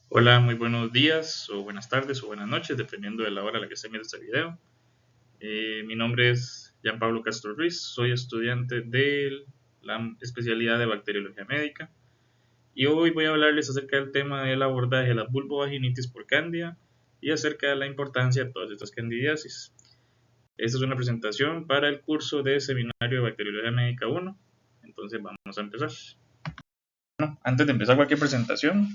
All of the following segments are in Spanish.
Hola, muy buenos días o buenas tardes o buenas noches, dependiendo de la hora a la que esté viendo este video. Mi nombre es Jean Pablo Castro Ruiz, soy estudiante de la especialidad de bacteriología médica y hoy voy a hablarles acerca del tema del abordaje de la vulvovaginitis por cándida y acerca de la importancia de todas estas candidiasis. Esta es una presentación para el curso de Seminario de Bacteriología Médica 1, entonces vamos a empezar. Bueno, antes de empezar cualquier presentación,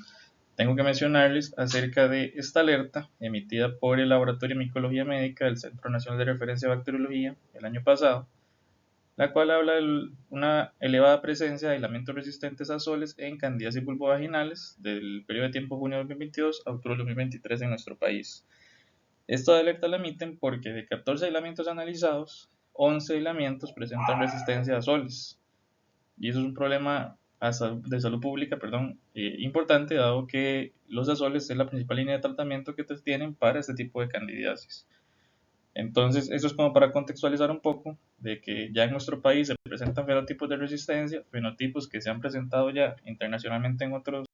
tengo que mencionarles acerca de esta alerta emitida por el Laboratorio de Micología Médica del Centro Nacional de Referencia de Bacteriología el año pasado, la cual habla de una elevada presencia de aislamientos resistentes a soles en candidiasis vulvovaginales del periodo de tiempo junio de 2022 a octubre de 2023 en nuestro país. Esta alerta la emiten porque de 14 aislamientos analizados, 11 aislamientos presentan resistencia a soles. Y eso es un problema de salud pública, importante, dado que los azoles es la principal línea de tratamiento que tienen para este tipo de candidiasis. Entonces, eso es como para contextualizar un poco de que ya en nuestro país se presentan fenotipos de resistencia, fenotipos que se han presentado ya internacionalmente en otros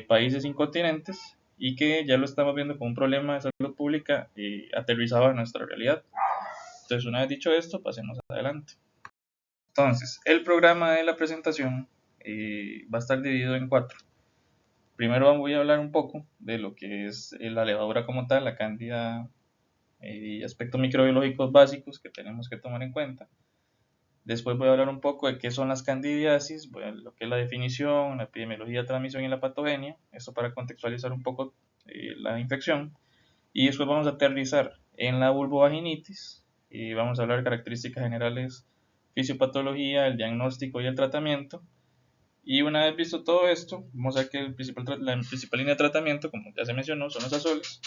países y continentes y que ya lo estamos viendo como un problema de salud pública aterrizado en nuestra realidad. Entonces, una vez dicho esto, pasemos adelante. Entonces, el programa de la presentación va a estar dividido en 4. Primero voy a hablar un poco de lo que es la levadura como tal, la cándida y aspectos microbiológicos básicos que tenemos que tomar en cuenta. Después voy a hablar un poco de qué son las candidiasis, lo que es la definición, la epidemiología, la transmisión y la patogenia, esto para contextualizar un poco la infección. Y después vamos a aterrizar en la vulvovaginitis y vamos a hablar de características generales, fisiopatología, el diagnóstico y el tratamiento. Y una vez visto todo esto, vamos a ver que la principal línea de tratamiento, como ya se mencionó, son los azoles.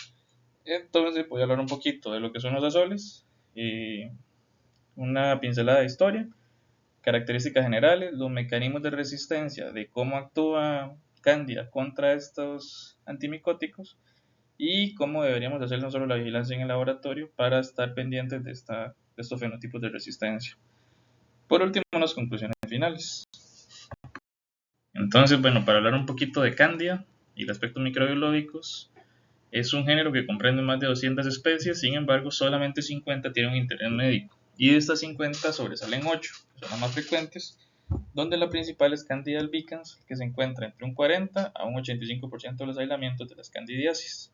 Entonces voy a hablar un poquito de lo que son los azoles, y una pincelada de historia, características generales, los mecanismos de resistencia, de cómo actúa Cándida contra estos antimicóticos y cómo deberíamos hacer no solo la vigilancia en el laboratorio para estar pendientes de estos fenotipos de resistencia. Por último, las conclusiones finales. Entonces, bueno, para hablar un poquito de Cándida y de aspectos microbiológicos, es un género que comprende más de 200 especies, sin embargo, solamente 50 tienen un interés médico. Y de estas 50 sobresalen 8, que son las más frecuentes, donde la principal es Candida albicans, que se encuentra entre un 40 a un 85% de los aislamientos de las candidiasis.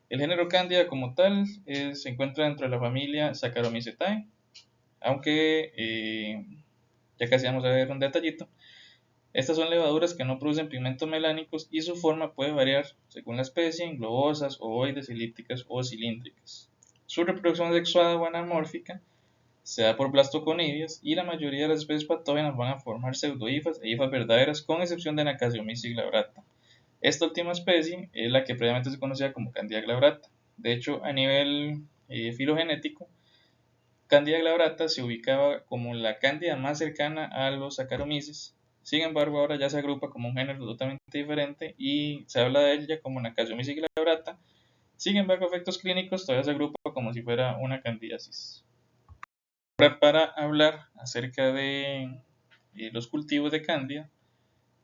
El género Candida como tal se encuentra dentro de la familia Saccharomycetae, aunque ya casi vamos a ver un detallito. Estas son levaduras que no producen pigmentos melánicos y su forma puede variar según la especie en globosas, ovoides, elípticas o cilíndricas. Su reproducción sexuada o anamórfica se da por blastoconidias y la mayoría de las especies patógenas van a formar pseudohifas e hifas verdaderas con excepción de Anacaziomyces glabrata. Esta última especie es la que previamente se conocía como Candida glabrata. De hecho, a nivel filogenético, Candida glabrata se ubicaba como la cándida más cercana a los Saccharomyces. Sin embargo, ahora ya se agrupa como un género totalmente diferente y se habla de ella como Anacaziomyces glabrata. Sin embargo, a efectos clínicos todavía se agrupa como si fuera una candidiasis. Ahora, para hablar acerca de los cultivos de cándida,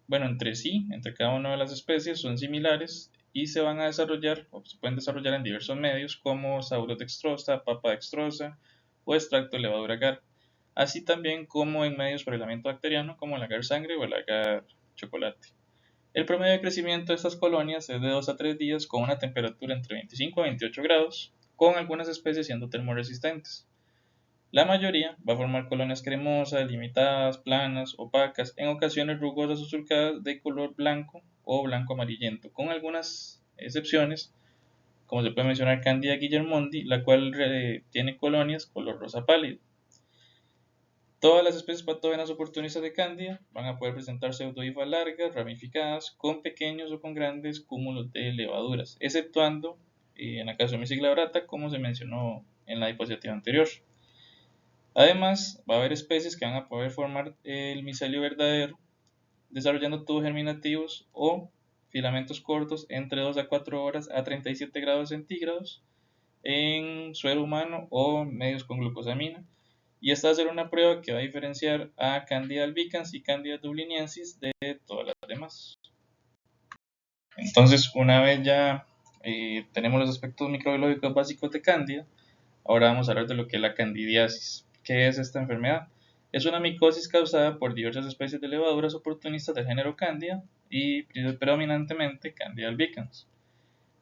bueno, entre cada una de las especies son similares y se van a desarrollar o se pueden desarrollar en diversos medios como saurodextrosa, papa dextrosa o extracto de levadura agar, así también como en medios por aislamiento bacteriano como el agar sangre o el agar chocolate. El promedio de crecimiento de estas colonias es de 2 a 3 días con una temperatura entre 25 a 28 grados, con algunas especies siendo termoresistentes. La mayoría va a formar colonias cremosas, limitadas, planas, opacas, en ocasiones rugosas o surcadas de color blanco o blanco amarillento, con algunas excepciones, como se puede mencionar Candida guillermondi, la cual tiene colonias color rosa pálido. Todas las especies patógenas oportunistas de Candida van a poder presentar pseudohifas largas, ramificadas, con pequeños o con grandes cúmulos de levaduras, exceptuando en la Anacaziomyces glabrata, como se mencionó en la diapositiva anterior. Además, va a haber especies que van a poder formar el micelio verdadero, desarrollando tubos germinativos o filamentos cortos entre 2 a 4 horas a 37 grados centígrados en suelo humano o medios con glucosamina. Y esta va a ser una prueba que va a diferenciar a Candida albicans y Candida dubliniensis de todas las demás. Entonces, una vez ya tenemos los aspectos microbiológicos básicos de Cándida, ahora vamos a hablar de lo que es la candidiasis. ¿Qué es esta enfermedad? Es una micosis causada por diversas especies de levaduras oportunistas del género Candida y predominantemente Candida albicans.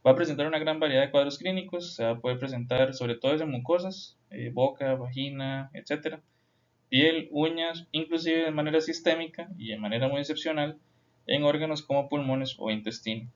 Va a presentar una gran variedad de cuadros clínicos, se va a poder presentar sobre todo en mucosas, boca, vagina, etc., piel, uñas, inclusive de manera sistémica y de manera muy excepcional en órganos como pulmones o intestino.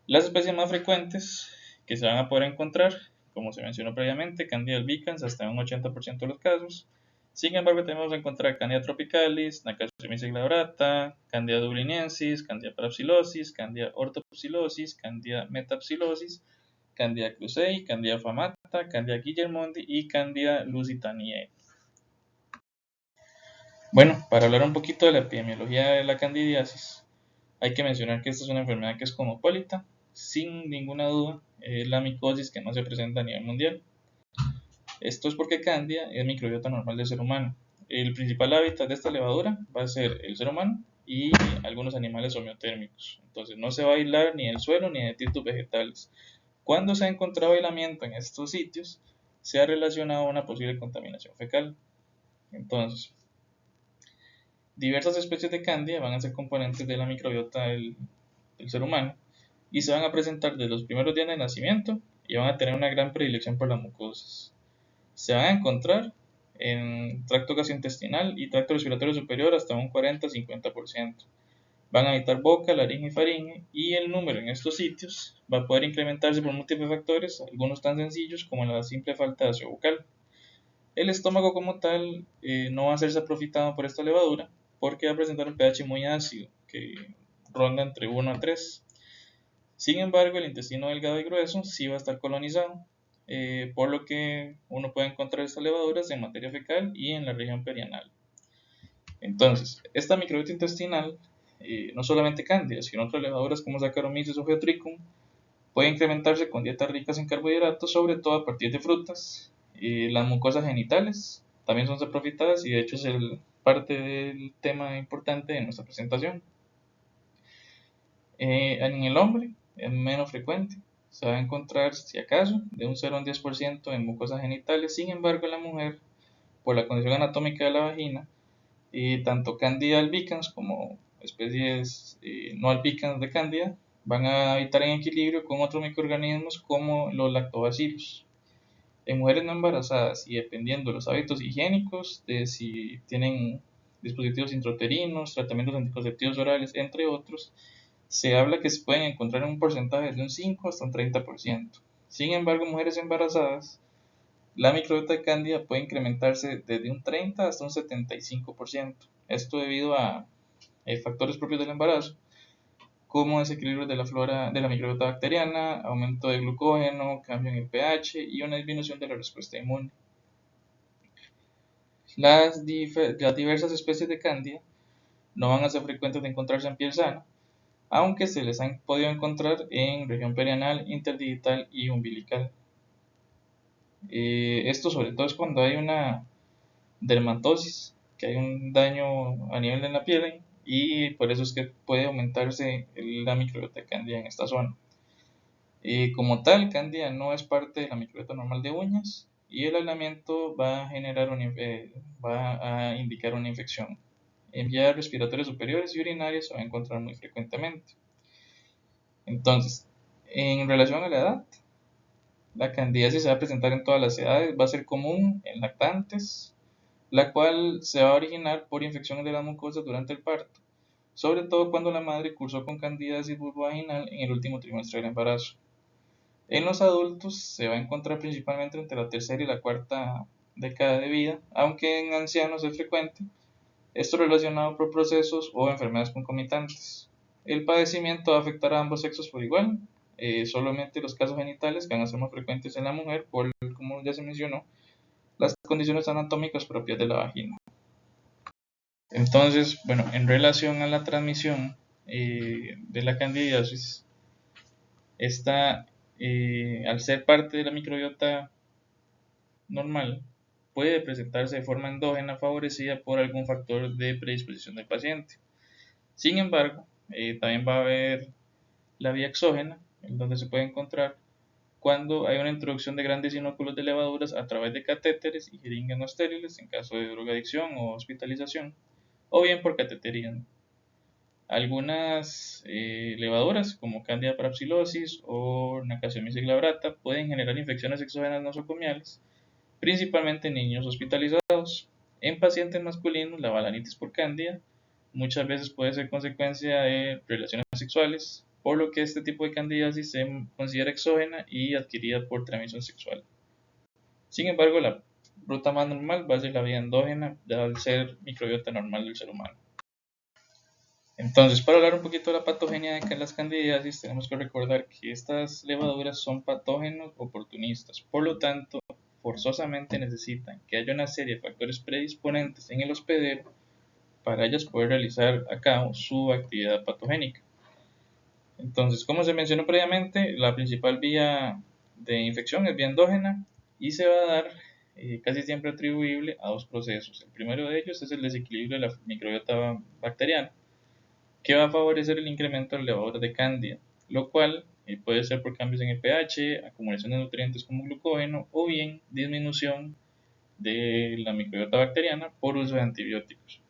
Las especies más frecuentes que se van a poder encontrar, como se mencionó previamente, Candida albicans hasta un 80% de los casos. Sin embargo, tenemos a encontrar Candida tropicalis, Nacasomyces glabrata, Candida dubliniensis, Candida parapsilosis, Candida ortopsilosis, Candida metapsilosis, Candida krusei, Candida famata, Candida guillermondi y Candida lusitaniae. Bueno, para hablar un poquito de la epidemiología de la candidiasis, hay que mencionar que esta es una enfermedad que es cosmopolita, sin ninguna duda, es la micosis que no se presenta a nivel mundial. Esto es porque Candida es microbiota normal del ser humano. El principal hábitat de esta levadura va a ser el ser humano y algunos animales homeotérmicos. Entonces no se va a aislar ni del suelo ni de detritos vegetales. Cuando se ha encontrado aislamiento en estos sitios, se ha relacionado a una posible contaminación fecal. Entonces, diversas especies de Candida van a ser componentes de la microbiota del ser humano y se van a presentar desde los primeros días de nacimiento y van a tener una gran predilección por las mucosas. Se van a encontrar en tracto gastrointestinal y tracto respiratorio superior hasta un 40-50%. Van a habitar boca, laringe y faringe y el número en estos sitios va a poder incrementarse por múltiples factores, algunos tan sencillos como la simple falta de ácido bucal. El estómago como tal no va a ser aprofitado por esta levadura porque va a presentar un pH muy ácido que ronda entre 1 a 3. Sin embargo, el intestino delgado y grueso sí va a estar colonizado, por lo que uno puede encontrar estas levaduras en materia fecal y en la región perianal. Entonces, esta microbiota intestinal, no solamente cándida, sino otras levaduras como Saccharomyces o Geotrichum, puede incrementarse con dietas ricas en carbohidratos, sobre todo a partir de frutas. Las mucosas genitales también son saprofitadas y de hecho es parte del tema importante de nuestra presentación. En el hombre es menos frecuente, se va a encontrar, si acaso, de un 0 a un 10% en mucosas genitales. Sin embargo, en la mujer, por la condición anatómica de la vagina, tanto Candida albicans como especies no albicans de Candida van a habitar en equilibrio con otros microorganismos como los lactobacilos. En mujeres no embarazadas y dependiendo de los hábitos higiénicos, de si tienen dispositivos intrauterinos, tratamientos anticonceptivos orales, entre otros, se habla que se pueden encontrar en un porcentaje de un 5 hasta un 30%. Sin embargo, en mujeres embarazadas, la microbiota de Cándida puede incrementarse desde un 30 hasta un 75%. Esto debido a factores propios del embarazo, como desequilibrios de la flora de la microbiota bacteriana, aumento de glucógeno, cambio en el pH y una disminución de la respuesta inmune. Las diversas especies de Cándida no van a ser frecuentes de encontrarse en piel sana, aunque se les han podido encontrar en región perianal, interdigital y umbilical. Esto sobre todo es cuando hay una dermatosis, que hay un daño a nivel de la piel y por eso es que puede aumentarse la microbiota cándida en esta zona. Como tal, cándida no es parte de la microbiota normal de uñas y el aislamiento va a indicar una infección. En vías respiratorias superiores y urinarias se va a encontrar muy frecuentemente. Entonces, en relación a la edad, la candidiasis se va a presentar en todas las edades, va a ser común en lactantes, la cual se va a originar por infecciones de las mucosas durante el parto, sobre todo cuando la madre cursó con candidiasis vulvovaginal en el último trimestre del embarazo. En los adultos se va a encontrar principalmente entre la tercera y la cuarta década de vida, aunque en ancianos es frecuente, esto relacionado por procesos o enfermedades concomitantes. El padecimiento va a afectar a ambos sexos por igual, solamente los casos genitales que van a ser más frecuentes en la mujer, por como ya se mencionó, las condiciones anatómicas propias de la vagina. Entonces, bueno, en relación a la transmisión de la candidiasis, esta, al ser parte de la microbiota normal, puede presentarse de forma endógena favorecida por algún factor de predisposición del paciente. Sin embargo, también va a haber la vía exógena, en donde se puede encontrar cuando hay una introducción de grandes inóculos de levaduras a través de catéteres y jeringas no estériles en caso de drogadicción o hospitalización, o bien por catetería. Algunas levaduras, como Candida parapsilosis o Nacasomyces glabrata, pueden generar infecciones exógenas nosocomiales, principalmente en niños hospitalizados. En pacientes masculinos, la balanitis por Candida muchas veces puede ser consecuencia de relaciones sexuales, por lo que este tipo de candidiasis se considera exógena y adquirida por transmisión sexual. Sin embargo, la ruta más normal va a ser la vía endógena, al ser microbiota normal del ser humano. Entonces, para hablar un poquito de la patogenia de las candidiasis, tenemos que recordar que estas levaduras son patógenos oportunistas, por lo tanto, forzosamente necesitan que haya una serie de factores predisponentes en el hospedero para ellas poder realizar a cabo su actividad patogénica. Entonces, como se mencionó previamente, la principal vía de infección es vía endógena y se va a dar casi siempre atribuible a dos procesos. El primero de ellos es el desequilibrio de la microbiota bacteriana, que va a favorecer el incremento de levaduras de Candida, lo cual puede ser por cambios en el pH, acumulación de nutrientes como glucógeno o bien disminución de la microbiota bacteriana por uso de antibióticos.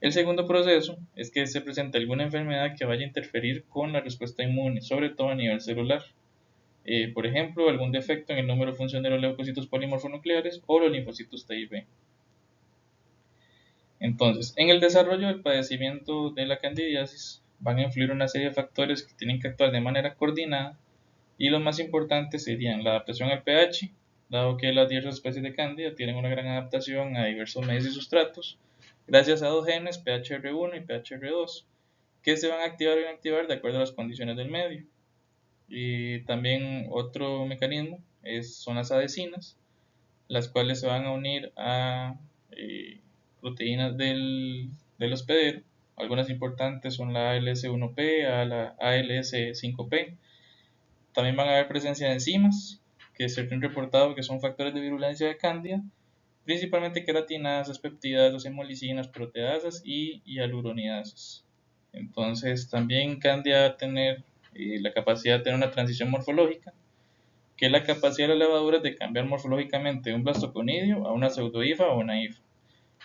El segundo proceso es que se presenta alguna enfermedad que vaya a interferir con la respuesta inmune, sobre todo a nivel celular. Por ejemplo, algún defecto en el número de función de los leucocitos polimorfonucleares o los linfocitos T y B. Entonces, en el desarrollo del padecimiento de la candidiasis van a influir una serie de factores que tienen que actuar de manera coordinada y los más importantes serían la adaptación al pH, dado que las diversas especies de Candida tienen una gran adaptación a diversos medios y sustratos, gracias a dos genes, PHR1 y PHR2, que se van a activar o inactivar de acuerdo a las condiciones del medio. Y también otro mecanismo son las adhesinas, las cuales se van a unir a proteínas del hospedero. Algunas importantes son la ALS1P, la ALS5P. También van a haber presencia de enzimas, que se han reportado que son factores de virulencia de Candida, principalmente queratinasas, peptidasas, hemolicinas, proteasas y hialuronidasas. Entonces, también Candida va a tener la capacidad de tener una transición morfológica, que es la capacidad de las levaduras de cambiar morfológicamente de un blastoconidio a una pseudohifa o una hifa,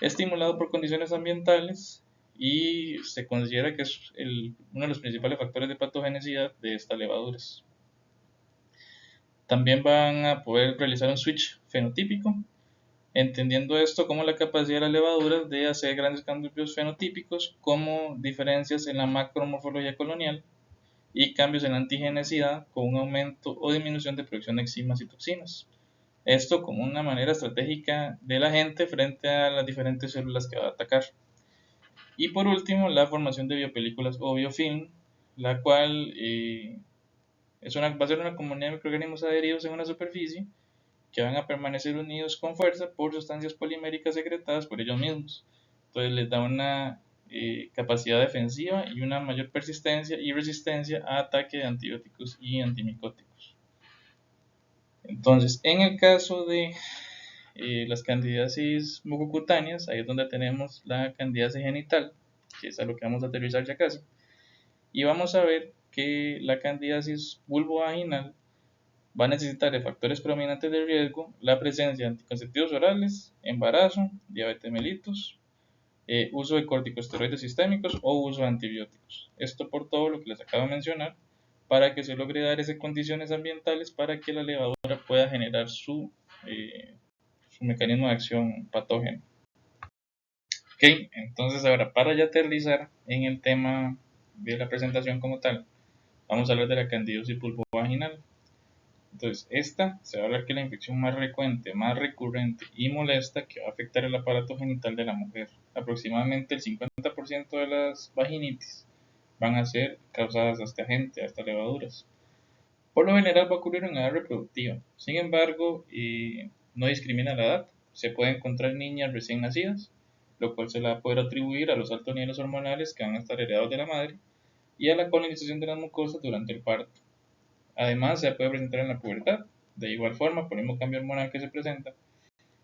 estimulado por condiciones ambientales y se considera que es uno de los principales factores de patogenicidad de estas levaduras. También van a poder realizar un switch fenotípico, entendiendo esto como la capacidad de las levaduras de hacer grandes cambios fenotípicos como diferencias en la macromorfología colonial y cambios en la antigenicidad con un aumento o disminución de producción de enzimas y toxinas. Esto como una manera estratégica del agente frente a las diferentes células que va a atacar. Y por último, la formación de biopelículas o biofilm, la cual va a ser una comunidad de microorganismos adheridos en una superficie que van a permanecer unidos con fuerza por sustancias poliméricas secretadas por ellos mismos. Entonces les da una capacidad defensiva y una mayor persistencia y resistencia a ataque de antibióticos y antimicóticos. Entonces, en el caso de las candidiasis mucocutáneas, ahí es donde tenemos la candidiasis genital, que es a lo que vamos a aterrizar ya casi. Y vamos a ver que la candidiasis vulvovaginal va a necesitar de factores predominantes de riesgo, la presencia de anticonceptivos orales, embarazo, diabetes mellitus, uso de corticosteroides sistémicos o uso de antibióticos. Esto por todo lo que les acabo de mencionar, para que se logre dar esas condiciones ambientales para que la levadura pueda generar su mecanismo de acción patógeno. Ok, entonces ahora para ya aterrizar en el tema de la presentación como tal, vamos a hablar de la candidiasis vulvovaginal. Entonces, esta se va a hablar que es la infección más frecuente, más recurrente y molesta que va a afectar el aparato genital de la mujer. Aproximadamente el 50% de las vaginitis van a ser causadas a este agente, a estas levaduras. Por lo general va a ocurrir en edad reproductiva. Sin embargo, no discrimina la edad. Se puede encontrar niñas recién nacidas, lo cual se le va a poder atribuir a los altos niveles hormonales que van a estar heredados de la madre y a la colonización de las mucosas durante el parto. Además, se puede presentar en la pubertad, de igual forma, por el mismo cambio hormonal que se presenta,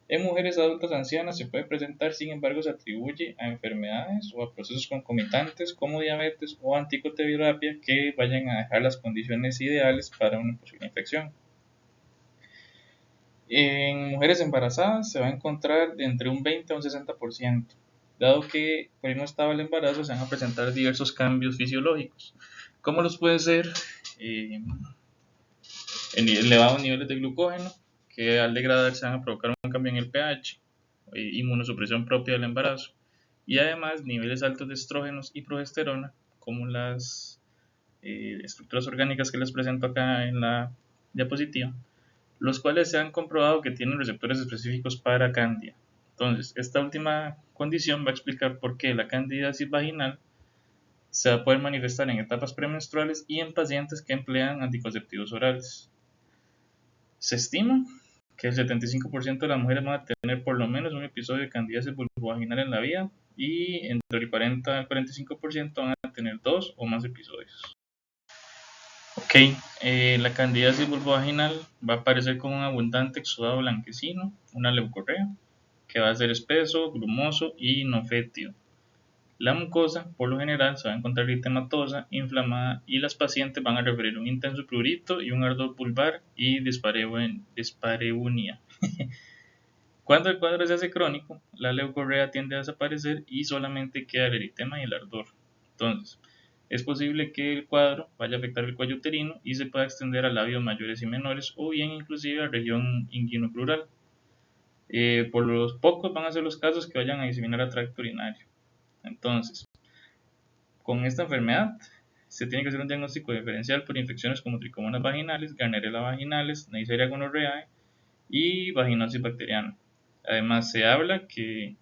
En mujeres adultas ancianas se puede presentar, sin embargo, se atribuye a enfermedades o a procesos concomitantes como diabetes o anticoterapia que vayan a dejar las condiciones ideales para una posible infección. En mujeres embarazadas se va a encontrar de entre un 20 a un 60%. Dado que por el mismo estado del embarazo se van a presentar diversos cambios fisiológicos, como los puede ser eh, elevados niveles de glucógeno, que al degradarse van a provocar un cambio en el pH, inmunosupresión propia del embarazo, y además niveles altos de estrógenos y progesterona, como las estructuras orgánicas que les presento acá en la diapositiva, los cuales se han comprobado que tienen receptores específicos para cándida. Entonces, esta última condición va a explicar por qué la candidiasis vaginal se va a poder manifestar en etapas premenstruales y en pacientes que emplean anticonceptivos orales. Se estima que el 75% de las mujeres van a tener por lo menos un episodio de candidiasis vulvovaginal en la vida, y entre el 40 al 45% van a tener 2 o más episodios. Ok, la candidiasis vulvovaginal va a aparecer con un abundante exudado blanquecino, una leucorrea, que va a ser espeso, grumoso y no fétido. La mucosa, por lo general, se va a encontrar eritematosa, inflamada, y las pacientes van a referir un intenso prurito y un ardor vulvar y dispareunia. Cuando el cuadro se hace crónico, la leucorrea tiende a desaparecer y solamente queda el eritema y el ardor. Entonces, es posible que el cuadro vaya a afectar el cuello uterino y se pueda extender a labios mayores y menores, o bien inclusive a región inguinoplural. Por los pocos van a ser los casos que vayan a diseminar a tracto urinario. Entonces, con esta enfermedad se tiene que hacer un diagnóstico diferencial por infecciones como tricomonas vaginales, Gardnerella vaginalis, Neisseria gonorrhoeae y vaginosis bacteriana. Además, se habla que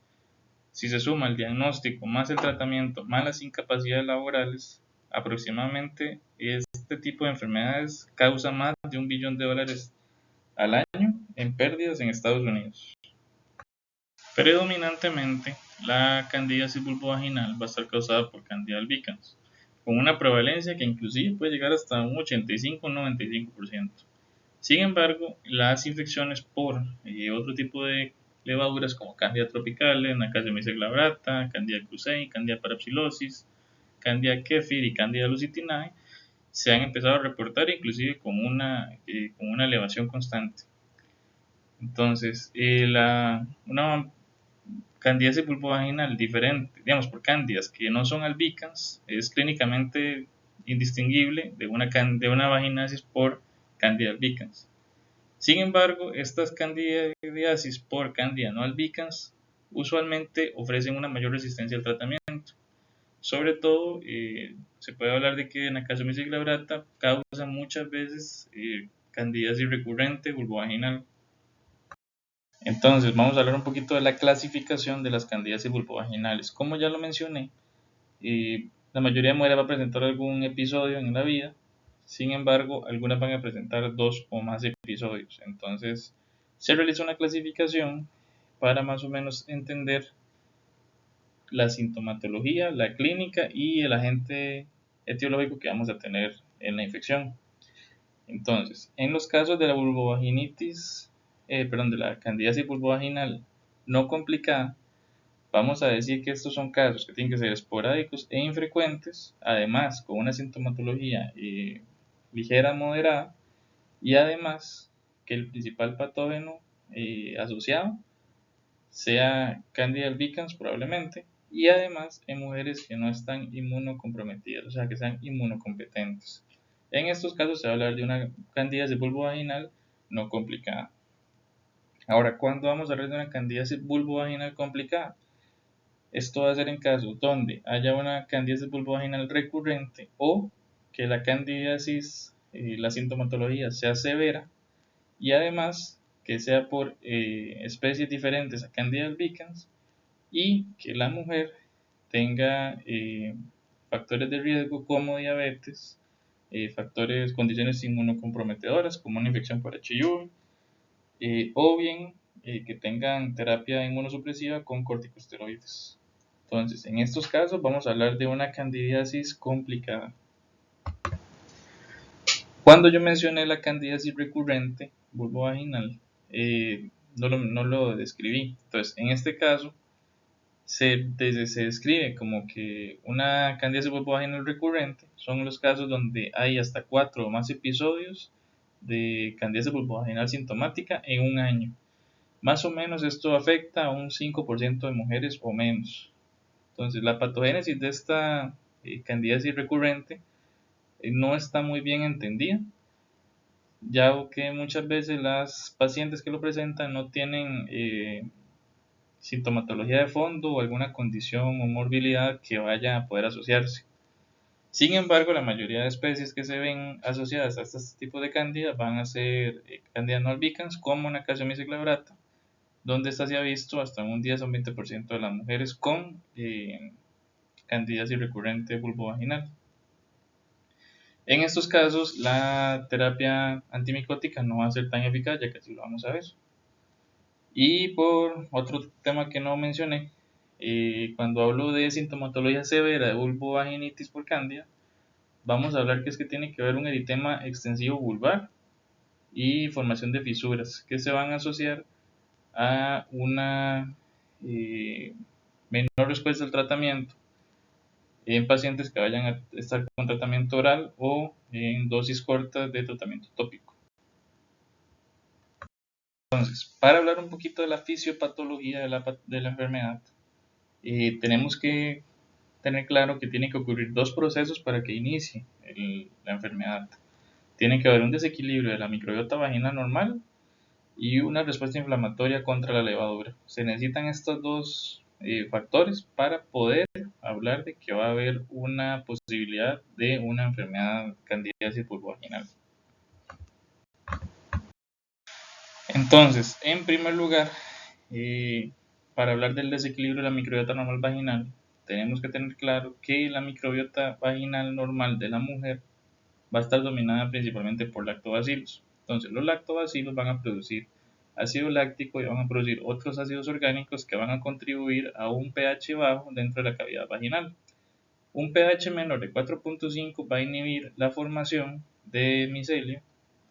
si se suma el diagnóstico más el tratamiento más las incapacidades laborales, aproximadamente este tipo de enfermedades causa más de $1 billón al año en pérdidas en Estados Unidos. Predominantemente, la candidiasis vulvovaginal va a estar causada por Candida albicans, con una prevalencia que inclusive puede llegar hasta un 85 o 95%. Sin embargo, las infecciones por otro tipo de levaduras como Candida tropicales, Acaricomyces glabrata, Candida krusei, Candida parapsilosis, Candida kefir y Candida lucitinae se han empezado a reportar inclusive con una elevación constante. Entonces, una candidiasis vulvovaginal diferente, digamos, por cándidas que no son albicans, es clínicamente indistinguible de una vaginasis por Candida albicans. Sin embargo, estas candidiasis por Candida no albicans usualmente ofrecen una mayor resistencia al tratamiento. Sobre todo, se puede hablar de que Acaricomyces glabrata causa muchas veces candidiasis recurrente vulvovaginal. Entonces, vamos a hablar un poquito de la clasificación de las candidiasis vulvovaginales. Como ya lo mencioné, la mayoría de mujeres va a presentar algún episodio en la vida. Sin embargo, algunas van a presentar 2 o más episodios. Entonces, se realiza una clasificación para más o menos entender la sintomatología, la clínica y el agente etiológico que vamos a tener en la infección. Entonces, en los casos de la de la candidiasis vulvovaginal no complicada, vamos a decir que estos son casos que tienen que ser esporádicos e infrecuentes, además con una sintomatología ligera a moderada, y además que el principal patógeno asociado sea Candida albicans probablemente, y además en mujeres que no están inmunocomprometidas, o sea que sean inmunocompetentes. En estos casos se va a hablar de una candidiasis vulvovaginal no complicada. Ahora, ¿cuándo vamos a hablar de una candidiasis vulvovaginal complicada? Esto va a ser en casos donde haya una candidiasis vulvovaginal recurrente o que la candidiasis, la sintomatología sea severa, y además que sea por especies diferentes a Candida albicans, y que la mujer tenga factores de riesgo como diabetes, condiciones inmunocomprometedoras como una infección por HIV, o bien que tengan terapia inmunosupresiva con corticosteroides. Entonces, en estos casos vamos a hablar de una candidiasis complicada. Cuando yo mencioné la candidiasis recurrente vulvovaginal, no lo describí. Entonces, en este caso, se describe como que una candidiasis vulvovaginal recurrente son los casos donde hay hasta 4 o más episodios de candidiasis vulvovaginal sintomática en un año. Más o menos esto afecta a un 5% de mujeres o menos. Entonces, la patogénesis de esta candidiasis recurrente no está muy bien entendida, ya que muchas veces las pacientes que lo presentan no tienen sintomatología de fondo o alguna condición o morbilidad que vaya a poder asociarse. Sin embargo, la mayoría de especies que se ven asociadas a este tipo de cándida van a ser cándida no albicans, como Nacasiomitis glabrata, donde esta se ha visto hasta un 10 o un 20% de las mujeres con candidiasis recurrente vulvovaginal. En estos casos, la terapia antimicótica no va a ser tan eficaz, ya que así lo vamos a ver. Y por otro tema que no mencioné, cuando hablo de sintomatología severa de vulvovaginitis por cándida, vamos a hablar que es que tiene que haber un eritema extensivo vulvar y formación de fisuras que se van a asociar a una menor respuesta al tratamiento en pacientes que vayan a estar con tratamiento oral o en dosis cortas de tratamiento tópico. Entonces, para hablar un poquito de la fisiopatología de la enfermedad, tenemos que tener claro que tiene que ocurrir dos procesos para que inicie la enfermedad. Tiene que haber un desequilibrio de la microbiota vaginal normal y una respuesta inflamatoria contra la levadura. Se necesitan estos dos factores para poder hablar de que va a haber una posibilidad de una enfermedad candidiasis vulvovaginal. Entonces, en primer lugar, para hablar del desequilibrio de la microbiota normal vaginal, tenemos que tener claro que la microbiota vaginal normal de la mujer va a estar dominada principalmente por lactobacilos. Entonces, los lactobacilos van a producir ácido láctico y van a producir otros ácidos orgánicos que van a contribuir a un pH bajo dentro de la cavidad vaginal. Un pH menor de 4.5 va a inhibir la formación de micelio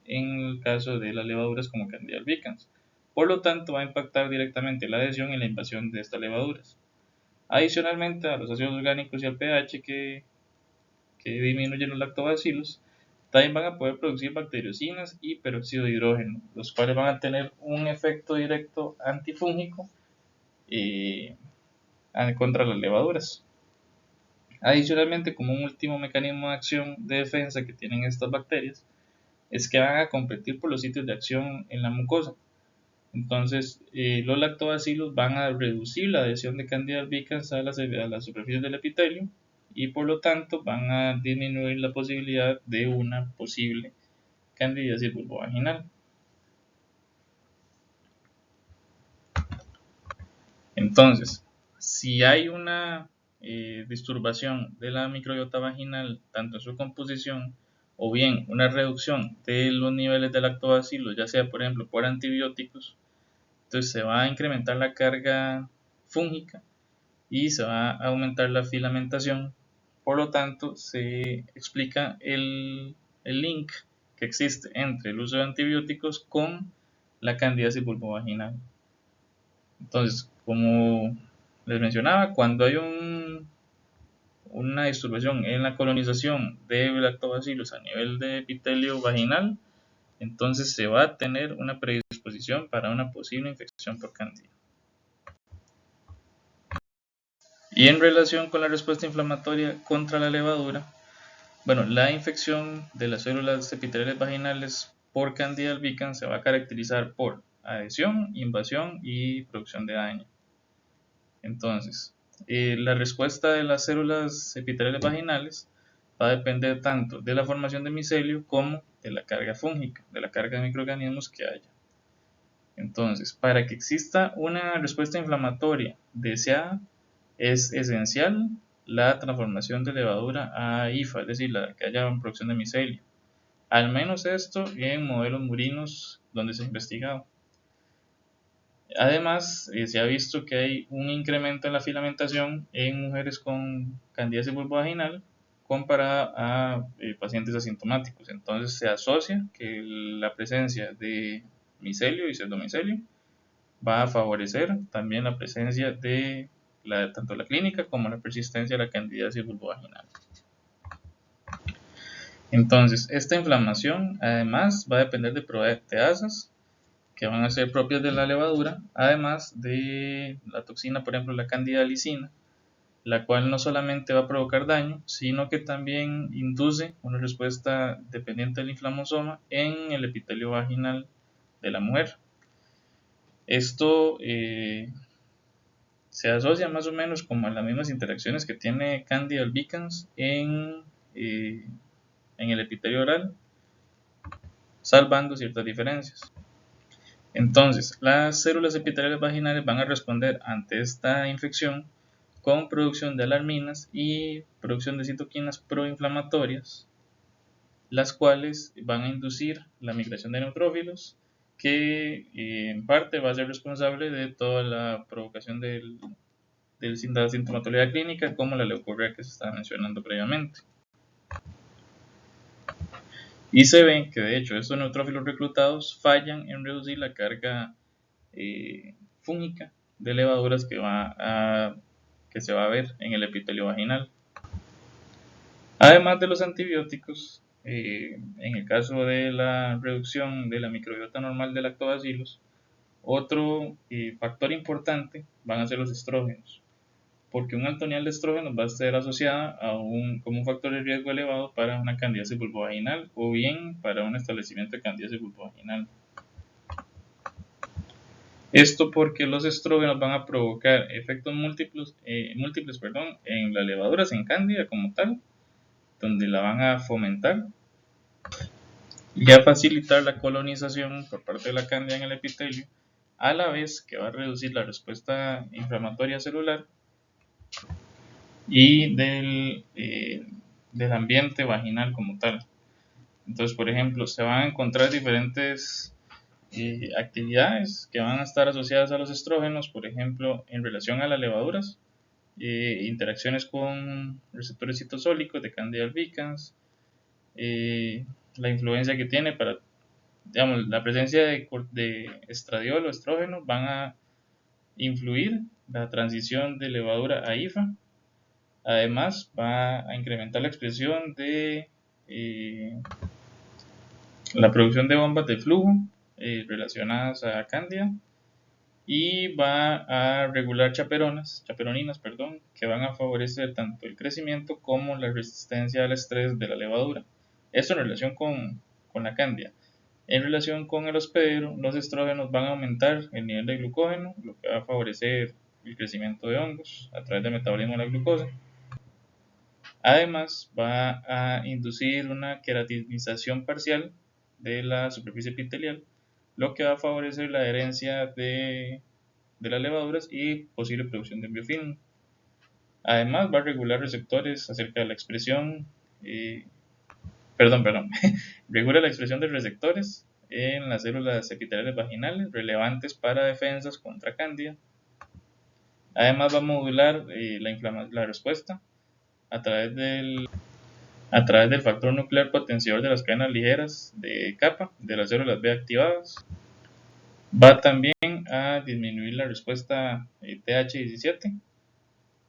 en el caso de las levaduras como Candida albicans. Por lo tanto, va a impactar directamente la adhesión y la invasión de estas levaduras. Adicionalmente a los ácidos orgánicos y al pH que disminuyen los lactobacilos, también van a poder producir bacteriocinas y peróxido de hidrógeno, los cuales van a tener un efecto directo antifúngico contra las levaduras. Adicionalmente, como un último mecanismo de acción de defensa que tienen estas bacterias, es que van a competir por los sitios de acción en la mucosa. Entonces, los lactobacilos van a reducir la adhesión de Candida albicans a las superficies del epitelio y por lo tanto van a disminuir la posibilidad de una posible candidiasis vulvovaginal. Entonces, si hay una disturbación de la microbiota vaginal, tanto en su composición o bien una reducción de los niveles de lactobacilos, ya sea por ejemplo por antibióticos, entonces se va a incrementar la carga fúngica y se va a aumentar la filamentación. Por lo tanto, se explica el link que existe entre el uso de antibióticos con la candidiasis vulvovaginal. Entonces, como les mencionaba, cuando hay una disturbación en la colonización de lactobacilos a nivel de epitelio vaginal, entonces se va a tener una predisposición para una posible infección por cándida. Y en relación con la respuesta inflamatoria contra la levadura, bueno, la infección de las células epiteliales vaginales por Candida albicans se va a caracterizar por adhesión, invasión y producción de daño. Entonces, la respuesta de las células epiteliales vaginales va a depender tanto de la formación de micelio como de la carga fúngica, de la carga de microorganismos que haya. Entonces, para que exista una respuesta inflamatoria deseada, es esencial la transformación de levadura a IFA, es decir, la que haya producción de micelio. Al menos esto en modelos murinos donde se ha investigado. Además, se ha visto que hay un incremento en la filamentación en mujeres con candidiasis vulvovaginal comparada a pacientes asintomáticos. Entonces se asocia que la presencia de micelio y pseudomicelio va a favorecer también la presencia de tanto la clínica como la persistencia de la candidiasis vulvovaginal. Entonces, esta inflamación además va a depender de proteasas que van a ser propias de la levadura, además de la toxina, por ejemplo, la candidalicina, la cual no solamente va a provocar daño, sino que también induce una respuesta dependiente del inflamosoma en el epitelio vaginal de la mujer. Esto se asocia más o menos como a las mismas interacciones que tiene Candida albicans en el epitelio oral, salvando ciertas diferencias. Entonces, las células epiteliales vaginales van a responder ante esta infección con producción de alarminas y producción de citoquinas proinflamatorias, las cuales van a inducir la migración de neutrófilos, que en parte va a ser responsable de toda la provocación de la sintomatología clínica, como la leucorrea que se estaba mencionando previamente. Y se ve que de hecho estos neutrófilos reclutados fallan en reducir la carga fúngica de levaduras que se va a ver en el epitelio vaginal. Además de los antibióticos, en el caso de la reducción de la microbiota normal de lactobacillus, otro factor importante van a ser los estrógenos, porque un alto nivel de estrógenos va a estar asociado como un factor de riesgo elevado para una candidiasis vulvovaginal o bien para un establecimiento de candidiasis vulvovaginal. Esto porque los estrógenos van a provocar efectos múltiples en las levaduras en cándida como tal, donde la van a fomentar y a facilitar la colonización por parte de la cándida en el epitelio, a la vez que va a reducir la respuesta inflamatoria celular y del ambiente vaginal como tal. Entonces, por ejemplo, se van a encontrar diferentes actividades que van a estar asociadas a los estrógenos, por ejemplo, en relación a las levaduras, interacciones con receptores citosólicos de Candida albicans, la influencia que tiene para, digamos, la presencia de estradiol o estrógeno van a influir la transición de levadura a IFA. Además, va a incrementar la expresión de la producción de bombas de flujo relacionadas a Candida y va a regular chaperoninas, que van a favorecer tanto el crecimiento como la resistencia al estrés de la levadura. Esto en relación con la Candida. En relación con el hospedero, los estrógenos van a aumentar el nivel de glucógeno, lo que va a favorecer el crecimiento de hongos a través del metabolismo de la glucosa. Además, va a inducir una queratinización parcial de la superficie epitelial, lo que va a favorecer la adherencia de las levaduras y posible producción de biofilm. Además, va a regular receptores acerca de la expresión, regula la expresión de receptores en las células epiteliales vaginales relevantes para defensas contra cándida. Además, va a modular la respuesta a través del factor nuclear potenciador de las cadenas ligeras de capa de las células B activadas. Va también a disminuir la respuesta TH17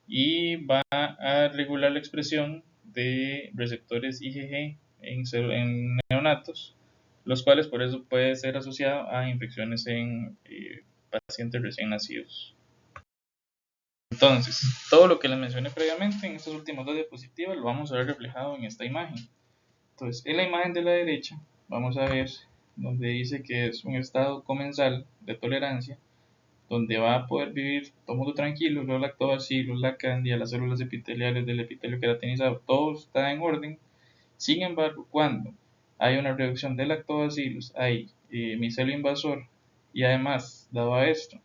y va a regular la expresión de receptores IgG en neonatos, los cuales por eso puede ser asociado a infecciones en pacientes recién nacidos. Entonces, todo lo que les mencioné previamente en estas últimas dos diapositivas lo vamos a ver reflejado en esta imagen. Entonces, en la imagen de la derecha vamos a ver donde dice que es un estado comensal de tolerancia, donde va a poder vivir todo mundo tranquilo, los lactobacillus, la cándida, las células epiteliales del epitelio queratinizado, todo está en orden. Sin embargo, cuando hay una reducción de lactobacillus, hay micelio invasor y además, dado a esto,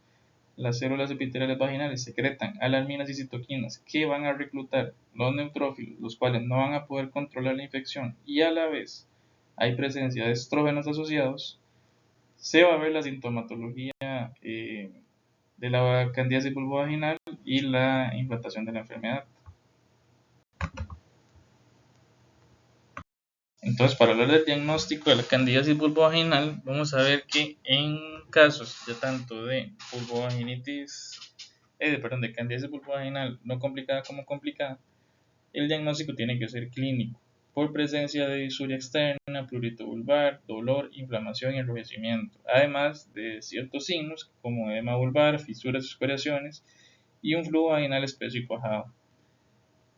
las células epiteliales vaginales secretan alarminas y citoquinas que van a reclutar los neutrófilos, los cuales no van a poder controlar la infección y a la vez hay presencia de estrógenos asociados, se va a ver la sintomatología de la candidiasis vulvovaginal y la implantación de la enfermedad. Entonces, para hablar del diagnóstico de la candidiasis vulvovaginal, vamos a ver que en casos ya tanto de vulvovaginitis, de candidiasis vulvovaginal no complicada como complicada, el diagnóstico tiene que ser clínico, por presencia de disuria externa, prurito vulvar, dolor, inflamación y enrojecimiento, además de ciertos signos como edema vulvar, fisuras o escoriaciones y un flujo vaginal espeso y cuajado.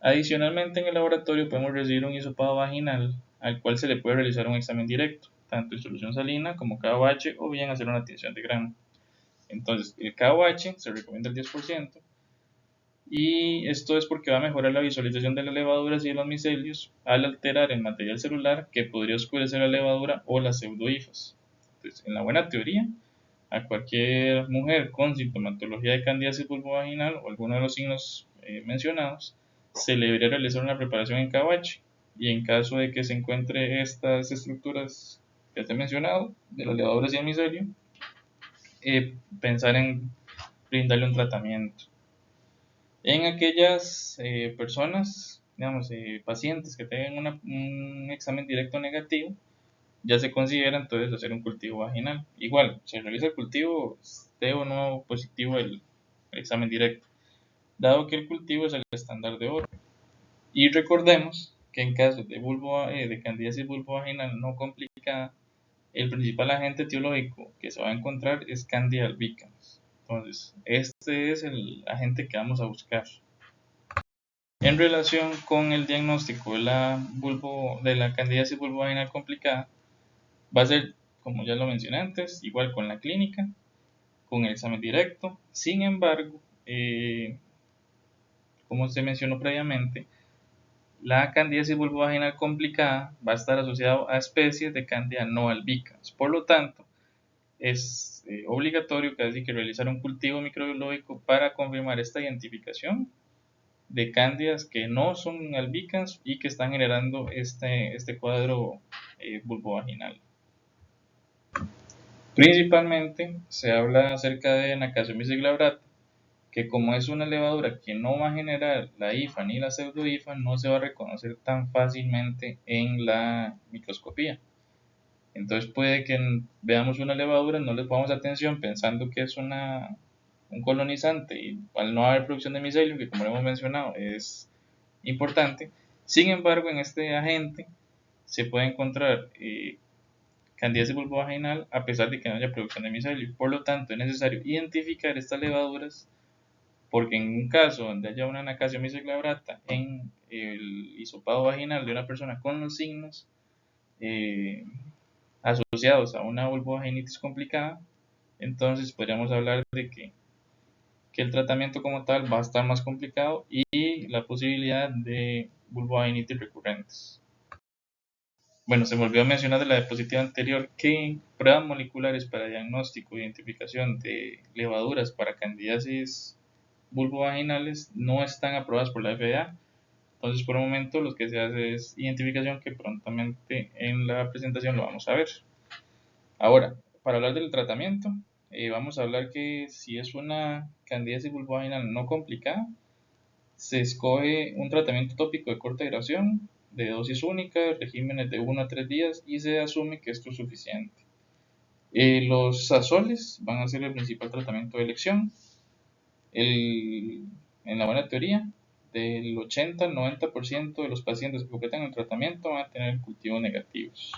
Adicionalmente, en el laboratorio podemos recibir un hisopado vaginal al cual se le puede realizar un examen directo, tanto en solución salina como KOH o bien hacer una tinción de grano. Entonces, el KOH se recomienda el 10%, y esto es porque va a mejorar la visualización de las levaduras y de los micelios al alterar el material celular que podría oscurecer la levadura o las pseudohifas. Entonces, en la buena teoría, a cualquier mujer con sintomatología de candidiasis vulvovaginal o alguno de los signos mencionados, se le debería realizar una preparación en KOH, y en caso de que se encuentre estas estructuras que te he mencionado, de las levaduras y el micelio, pensar en brindarle un tratamiento. En aquellas personas, digamos, pacientes que tengan un examen directo negativo, ya se considera entonces hacer un cultivo vaginal. Igual, se realiza el cultivo, esté o no positivo el examen directo, dado que el cultivo es el estándar de oro. Y recordemos que en caso de candidiasis vulvovaginal no complicada, el principal agente etiológico que se va a encontrar es Candida albicans. Entonces, este es el agente que vamos a buscar. En relación con el diagnóstico de la candidiasis vulvovaginal complicada, va a ser, como ya lo mencioné antes, igual con la clínica, con el examen directo. Sin embargo, como se mencionó previamente, la candidiasis vulvovaginal complicada va a estar asociada a especies de Candida no albicans. Por lo tanto, es obligatorio casi que realizar un cultivo microbiológico para confirmar esta identificación de cándidas que no son albicans y que están generando este cuadro vulvovaginal. Principalmente se habla acerca de Anacasiomitis glabrata, que como es una levadura que no va a generar la hifa ni la pseudohifa, no se va a reconocer tan fácilmente en la microscopía. Entonces puede que veamos una levadura, no le pongamos atención pensando que es un colonizante, y al no haber producción de micelio, que como lo hemos mencionado es importante. Sin embargo, en este agente se puede encontrar candidiasis vulvovaginal a pesar de que no haya producción de micelio. Por lo tanto, es necesario identificar estas levaduras, porque en un caso donde haya una Anacasiomitis glabrata en el hisopado vaginal de una persona con los signos asociados a una vulvovaginitis complicada, entonces podríamos hablar de que el tratamiento como tal va a estar más complicado y la posibilidad de vulvovaginitis recurrentes. Bueno, se me olvidó mencionar de la diapositiva anterior que pruebas moleculares para diagnóstico e identificación de levaduras para candidiasis vulvovaginales no están aprobadas por la FDA. Entonces, por el momento, lo que se hace es identificación, que prontamente en la presentación lo vamos a ver. Ahora, para hablar del tratamiento, vamos a hablar que si es una candidiasis vulvovaginal no complicada, se escoge un tratamiento tópico de corta duración, de dosis única, regímenes de 1 a 3 días, y se asume que esto es suficiente. Los azoles van a ser el principal tratamiento de elección. En la buena teoría, del 80 al 90% de los pacientes que completan el tratamiento van a tener cultivos negativos.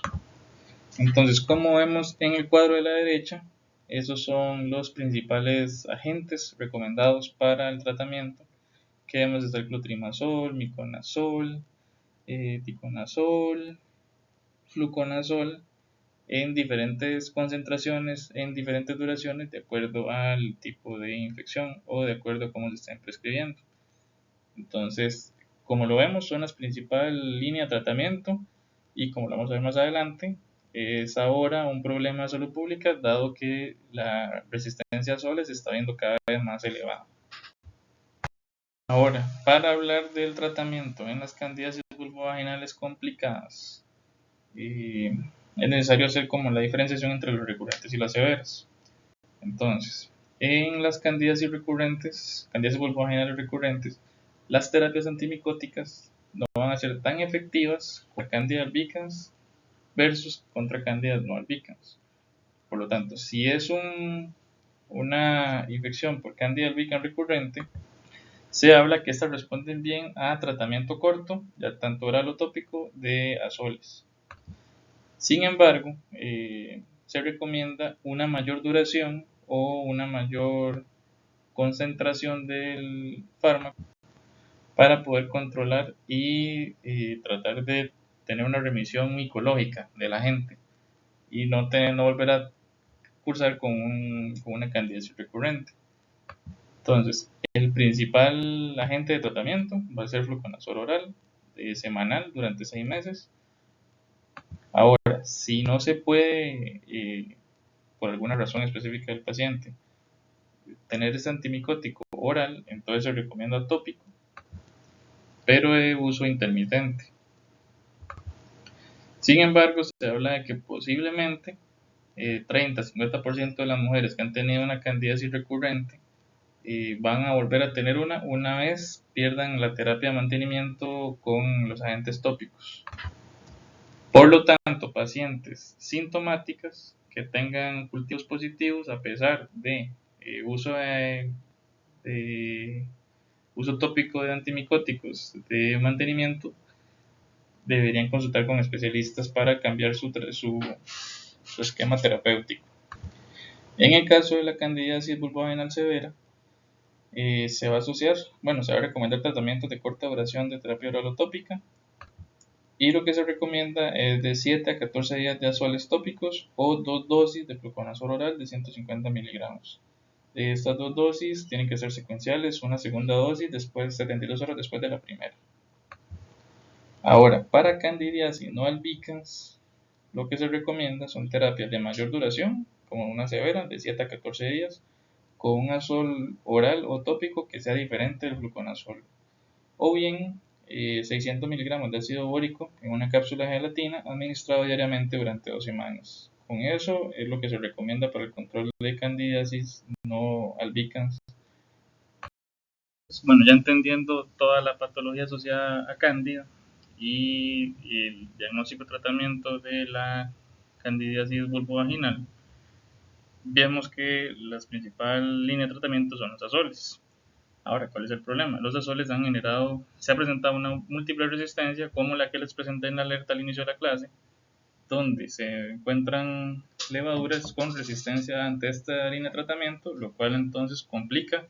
Entonces, como vemos en el cuadro de la derecha, esos son los principales agentes recomendados para el tratamiento, que vemos desde el clotrimazol, miconazol, ticonazol, fluconazol, en diferentes concentraciones, en diferentes duraciones, de acuerdo al tipo de infección o de acuerdo a cómo se estén prescribiendo. Entonces, como lo vemos, son las principales líneas de tratamiento, y como lo vamos a ver más adelante, es ahora un problema de salud pública, dado que la resistencia a soles se está viendo cada vez más elevada. Ahora, para hablar del tratamiento en las candidiasis vulvovaginales complicadas, es necesario hacer como la diferenciación entre los recurrentes y las severas. Entonces, en las candidiasis vulvovaginales recurrentes, las terapias antimicóticas no van a ser tan efectivas con la Candida albicans versus contra Candida no albicans. Por lo tanto, si es una infección por Candida albicans recurrente, se habla que estas responden bien a tratamiento corto, ya tanto oral o tópico, de azoles. Sin embargo, se recomienda una mayor duración o una mayor concentración del fármaco para poder controlar y tratar de tener una remisión micológica de la gente y no volver a cursar con una candidiasis recurrente. Entonces, el principal agente de tratamiento va a ser fluconazol oral semanal durante 6 meses. Ahora, si no se puede, por alguna razón específica del paciente, tener este antimicótico oral, entonces se recomienda tópico, pero de uso intermitente. Sin embargo, se habla de que posiblemente 30-50% de las mujeres que han tenido una candidiasis recurrente van a volver a tener una vez pierdan la terapia de mantenimiento con los agentes tópicos. Por lo tanto, pacientes sintomáticas que tengan cultivos positivos a pesar de uso tópico de antimicóticos de mantenimiento deberían consultar con especialistas para cambiar su esquema terapéutico. En el caso de la candidiasis vulvovaginal severa, se va a recomendar tratamientos de corta duración de terapia oral tópica, y lo que se recomienda es de 7 a 14 días de azoles tópicos o 2 dosis de fluconazol oral de 150 miligramos. Estas 2 dosis tienen que ser secuenciales, una segunda dosis después 72 horas después de la primera. Ahora, para candidiasis no albicans, lo que se recomienda son terapias de mayor duración, como una severa de 7 a 14 días, con un azol oral o tópico que sea diferente del fluconazol, o bien 600 miligramos de ácido bórico en una cápsula de gelatina administrado diariamente durante 2 semanas. Con eso es lo que se recomienda para el control de candidiasis no albicans. Bueno, ya entendiendo toda la patología asociada a cándida y el diagnóstico y tratamiento de la candidiasis vulvovaginal, vemos que la principal línea de tratamiento son los azoles. Ahora, ¿cuál es el problema? Los azoles se ha presentado una múltiple resistencia como la que les presenté en la alerta al inicio de la clase, donde se encuentran levaduras con resistencia ante esta línea de tratamiento, lo cual entonces complica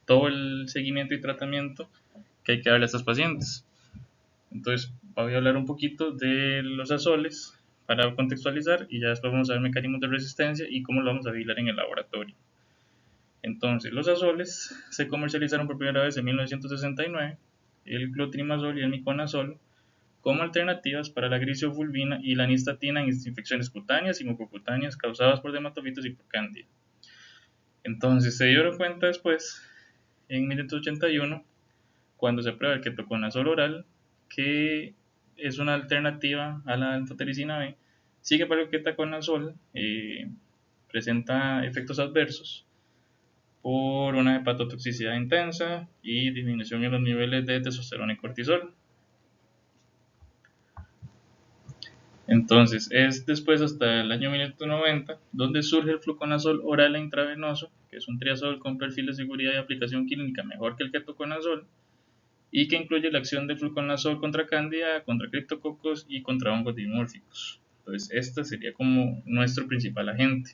todo el seguimiento y tratamiento que hay que darle a estos pacientes. Entonces, voy a hablar un poquito de los azoles para contextualizar y ya después vamos a ver mecanismos de resistencia y cómo lo vamos a vigilar en el laboratorio. Entonces, los azoles se comercializaron por primera vez en 1969, el clotrimazol y el miconazol, como alternativas para la grisofulvina y la nistatina en infecciones cutáneas y mucocutáneas causadas por dermatofitos y por cándida. Entonces, se dieron cuenta después, en 1981, cuando se prueba el ketoconazol oral, que es una alternativa a la anfotericina B. Sí que para el ketoconazol presenta efectos adversos por una hepatotoxicidad intensa y disminución en los niveles de testosterona y cortisol. Entonces, es después hasta el año 1990 donde surge el fluconazol oral e intravenoso, que es un triazol con perfil de seguridad y aplicación clínica mejor que el ketoconazol, y que incluye la acción de fluconazol contra cándida, contra criptococos y contra hongos dimórficos. Entonces, este sería como nuestro principal agente.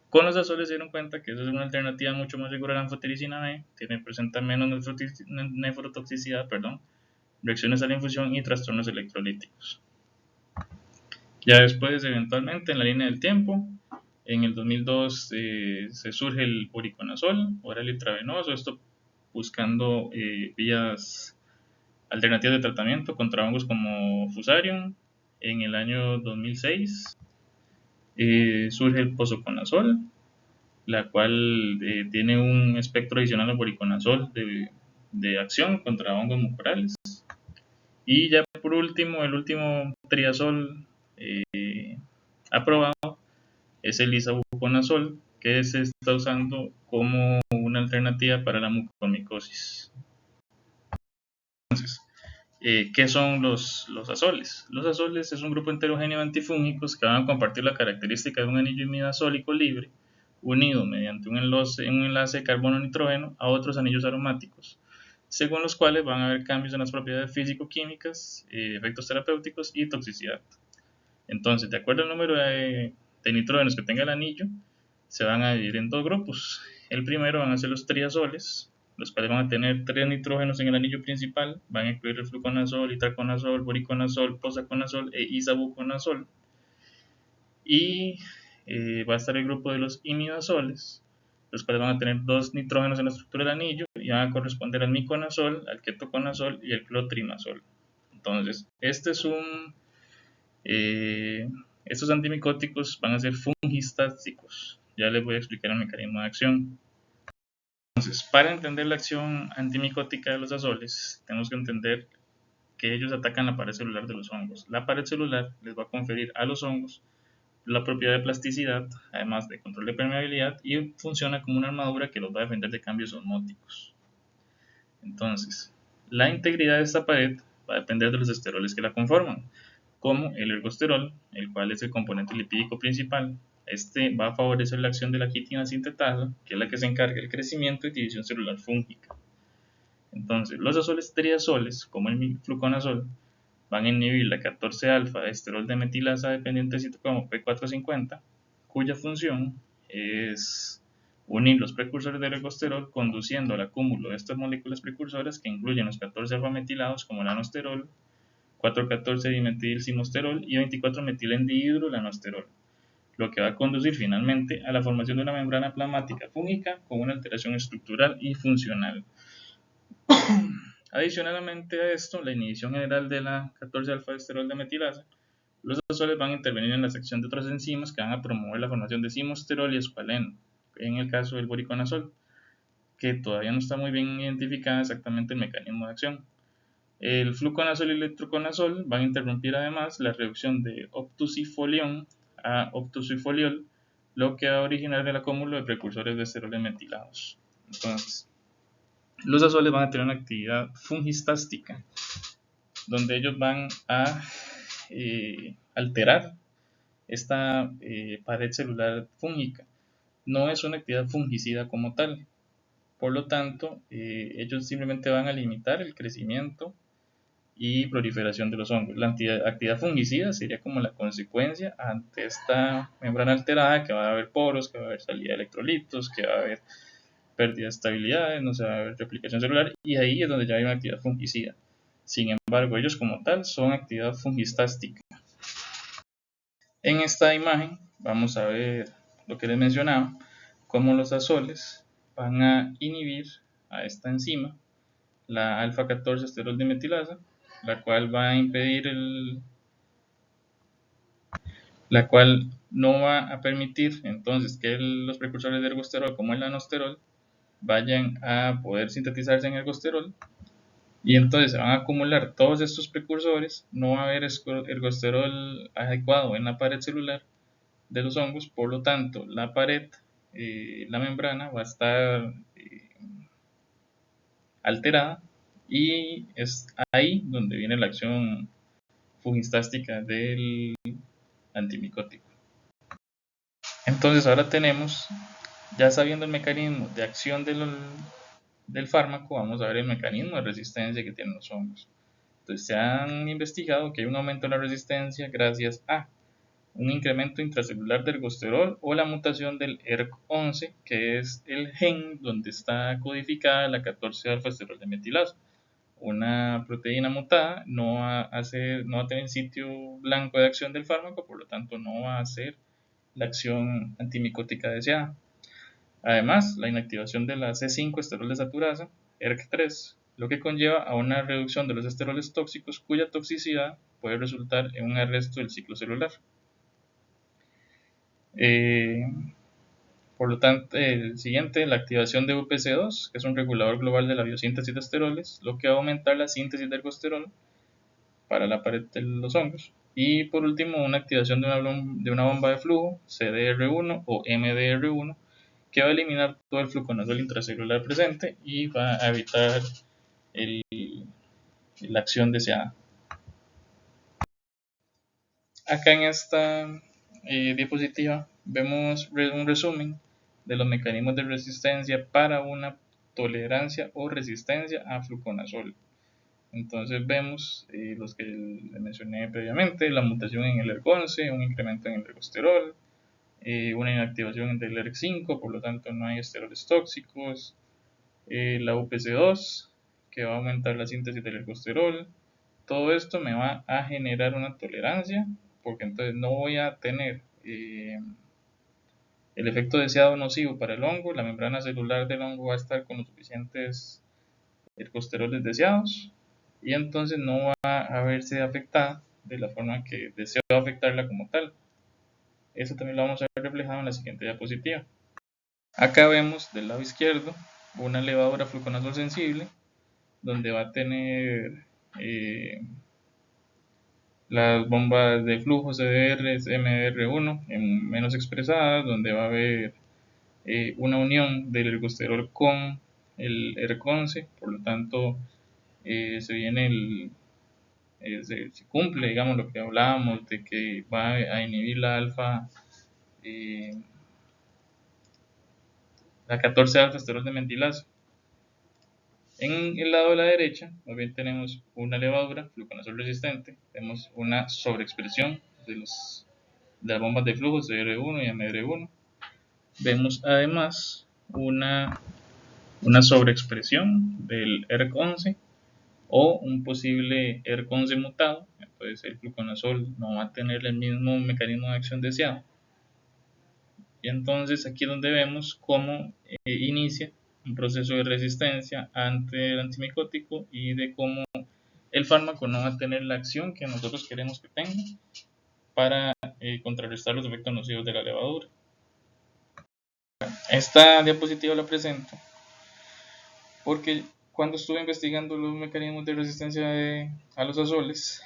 Con los azoles se dieron cuenta que esa es una alternativa mucho más segura a la anfotericina B, presenta menos nefrotoxicidad, reacciones a la infusión y trastornos electrolíticos. Ya después, eventualmente, en la línea del tiempo, en el 2002 se surge el voriconazol oral intravenoso, esto buscando vías alternativas de tratamiento contra hongos como Fusarium. En el año 2006 surge el posaconazol, la cual tiene un espectro adicional al voriconazol de acción contra hongos mucorales. Y ya por último, el último triazol aprobado es el isavuconazol, que se está usando como una alternativa para la mucormicosis. Entonces, ¿Qué son los azoles? Los azoles es un grupo heterogéneo de antifúngicos que van a compartir la característica de un anillo imidazólico libre unido mediante un enlace de carbono-nitrógeno a otros anillos aromáticos, según los cuales van a haber cambios en las propiedades físico-químicas, efectos terapéuticos y toxicidad. Entonces, de acuerdo al número de nitrógenos que tenga el anillo, se van a dividir en dos grupos. El primero van a ser los triazoles, los cuales van a tener 3 nitrógenos en el anillo principal, van a incluir el fluconazol, itraconazol, boriconazol, posaconazol e isabuconazol. Y va a estar el grupo de los imidazoles, los cuales van a tener 2 nitrógenos en la estructura del anillo y van a corresponder al miconazol, al ketoconazol y al clotrimazol. Entonces, estos antimicóticos van a ser fungistáticos. Ya les voy a explicar el mecanismo de acción. Entonces, para entender la acción antimicótica de los azoles, tenemos que entender que ellos atacan la pared celular de los hongos. La pared celular les va a conferir a los hongos la propiedad de plasticidad, además de control de permeabilidad, y funciona como una armadura que los va a defender de cambios osmóticos. Entonces, la integridad de esta pared va a depender de los esteroles que la conforman, como el ergosterol, el cual es el componente lipídico principal. Este va a favorecer la acción de la quitina sintetasa, que es la que se encarga del crecimiento y división celular fúngica. Entonces, los azoles triazoles, como el fluconazol, van a inhibir la 14-alfa esterol de metilasa dependiente citocromo P450, cuya función es unir los precursores del ergosterol conduciendo al acúmulo de estas moléculas precursoras que incluyen los 14-alfa metilados como el anosterol, 4,14-dimetilsimosterol y 24-metilendihidrolanosterol, lo que va a conducir finalmente a la formación de una membrana plasmática fúngica con una alteración estructural y funcional. Adicionalmente a esto, la inhibición general de la 14-alfa-esterol de metilasa, los azoles van a intervenir en la sección de otras enzimas que van a promover la formación de simosterol y escualeno, en el caso del boriconazol, que todavía no está muy bien identificada exactamente el mecanismo de acción. El fluconazol y el itraconazol van a interrumpir además la reducción de octucifolión a octucifoliol, lo que va a originar el acúmulo de precursores de esteroles metilados. Entonces, los azoles van a tener una actividad fungistástica, donde ellos van a alterar esta pared celular fúngica. No es una actividad fungicida como tal. Por lo tanto, ellos simplemente van a limitar el crecimiento y proliferación de los hongos. La actividad fungicida sería como la consecuencia ante esta membrana alterada, que va a haber poros, que va a haber salida de electrolitos, que va a haber pérdida de estabilidad, no se va a haber replicación celular, y ahí es donde ya hay una actividad fungicida. Sin embargo, ellos como tal son actividad fungistástica. En esta imagen vamos a ver lo que les mencionaba, cómo los azoles van a inhibir a esta enzima, la alfa-14 esterol dimetilasa, la cual va a impedir la cual no va a permitir entonces que los precursores de ergosterol como el anosterol vayan a poder sintetizarse en ergosterol, y entonces se van a acumular todos estos precursores, no va a haber ergosterol adecuado en la pared celular de los hongos, por lo tanto la pared, la membrana va a estar alterada, y es ahí donde viene la acción fungistástica del antimicótico. Entonces ahora tenemos, ya sabiendo el mecanismo de acción del fármaco, vamos a ver el mecanismo de resistencia que tienen los hongos. Entonces se han investigado que hay un aumento en la resistencia gracias a un incremento intracelular del ergosterol o la mutación del ERK11, que es el gen donde está codificada la 14-alfa-esterol de metilasa. Una proteína mutada no va a tener sitio blanco de acción del fármaco, por lo tanto no va a hacer la acción antimicótica deseada. Además, la inactivación de la C5 esterol desaturasa, ERK3, lo que conlleva a una reducción de los esteroles tóxicos cuya toxicidad puede resultar en un arresto del ciclo celular. Por lo tanto, el siguiente, la activación de UPC2, que es un regulador global de la biosíntesis de esteroles, lo que va a aumentar la síntesis de ergosterol para la pared de los hongos. Y por último, una activación de una bomba de flujo, CDR1 o MDR1, que va a eliminar todo el fluconazol intracelular presente y va a evitar la acción deseada. Acá en esta diapositiva vemos un resumen de los mecanismos de resistencia para una tolerancia o resistencia a fluconazol. Entonces vemos los que le mencioné previamente: la mutación en el ERG11, un incremento en el ergosterol, una inactivación del ERG5, por lo tanto no hay esteroles tóxicos, la UPC2, que va a aumentar la síntesis del ergosterol. Todo esto me va a generar una tolerancia, porque entonces no voy a tener el efecto deseado nocivo para el hongo. La membrana celular del hongo va a estar con los suficientes ergosteroles deseados, y entonces no va a verse afectada de la forma que deseo afectarla como tal. Eso también lo vamos a ver reflejado en la siguiente diapositiva. Acá vemos del lado izquierdo una levadura fluconazol sensible, donde va a tener las bombas de flujo CDR, MDR1 en menos expresadas, donde va a haber una unión del ergosterol con el ERG11, por lo tanto se viene se cumple, digamos, lo que hablábamos de que va a inhibir la alfa, la 14 alfa esterol de metilazo. En el lado de la derecha, más bien tenemos una levadura fluconazol resistente, tenemos una sobreexpresión de las bombas de flujo CR1 y MR1. Vemos además una sobreexpresión del ERG11 o un posible ERG11 mutado. Entonces el fluconazol no va a tener el mismo mecanismo de acción deseado. Y entonces aquí es donde vemos cómo inicia un proceso de resistencia ante el antimicótico y de cómo el fármaco no va a tener la acción que nosotros queremos que tenga para contrarrestar los efectos nocivos de la levadura. Esta diapositiva la presento porque cuando estuve investigando los mecanismos de resistencia a los azoles,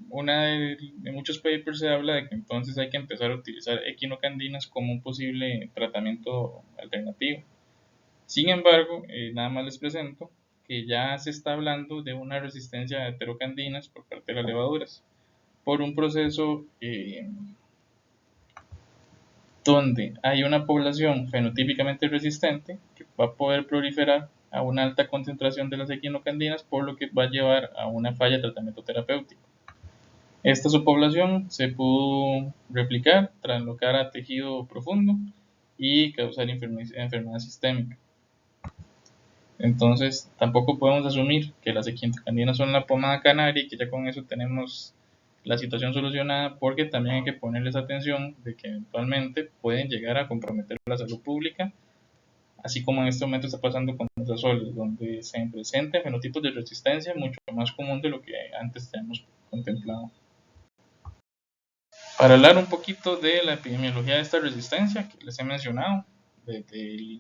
una de muchos papers se habla de que entonces hay que empezar a utilizar equinocandinas como un posible tratamiento alternativo. Sin embargo, nada más les presento que ya se está hablando de una resistencia a heterocandinas por parte de las levaduras, por un proceso donde hay una población fenotípicamente resistente que va a poder proliferar a una alta concentración de las equinocandinas, por lo que va a llevar a una falla de tratamiento terapéutico. Esta subpoblación se pudo replicar, translocar a tejido profundo y causar enfermedad sistémica. Entonces, tampoco podemos asumir que las equinocandinas son la pomada canaria y que ya con eso tenemos la situación solucionada, porque también hay que ponerles atención de que eventualmente pueden llegar a comprometer la salud pública, así como en este momento está pasando con los azoles, donde se presentan fenotipos de resistencia mucho más común de lo que antes teníamos contemplado. Para hablar un poquito de la epidemiología de esta resistencia que les he mencionado, desde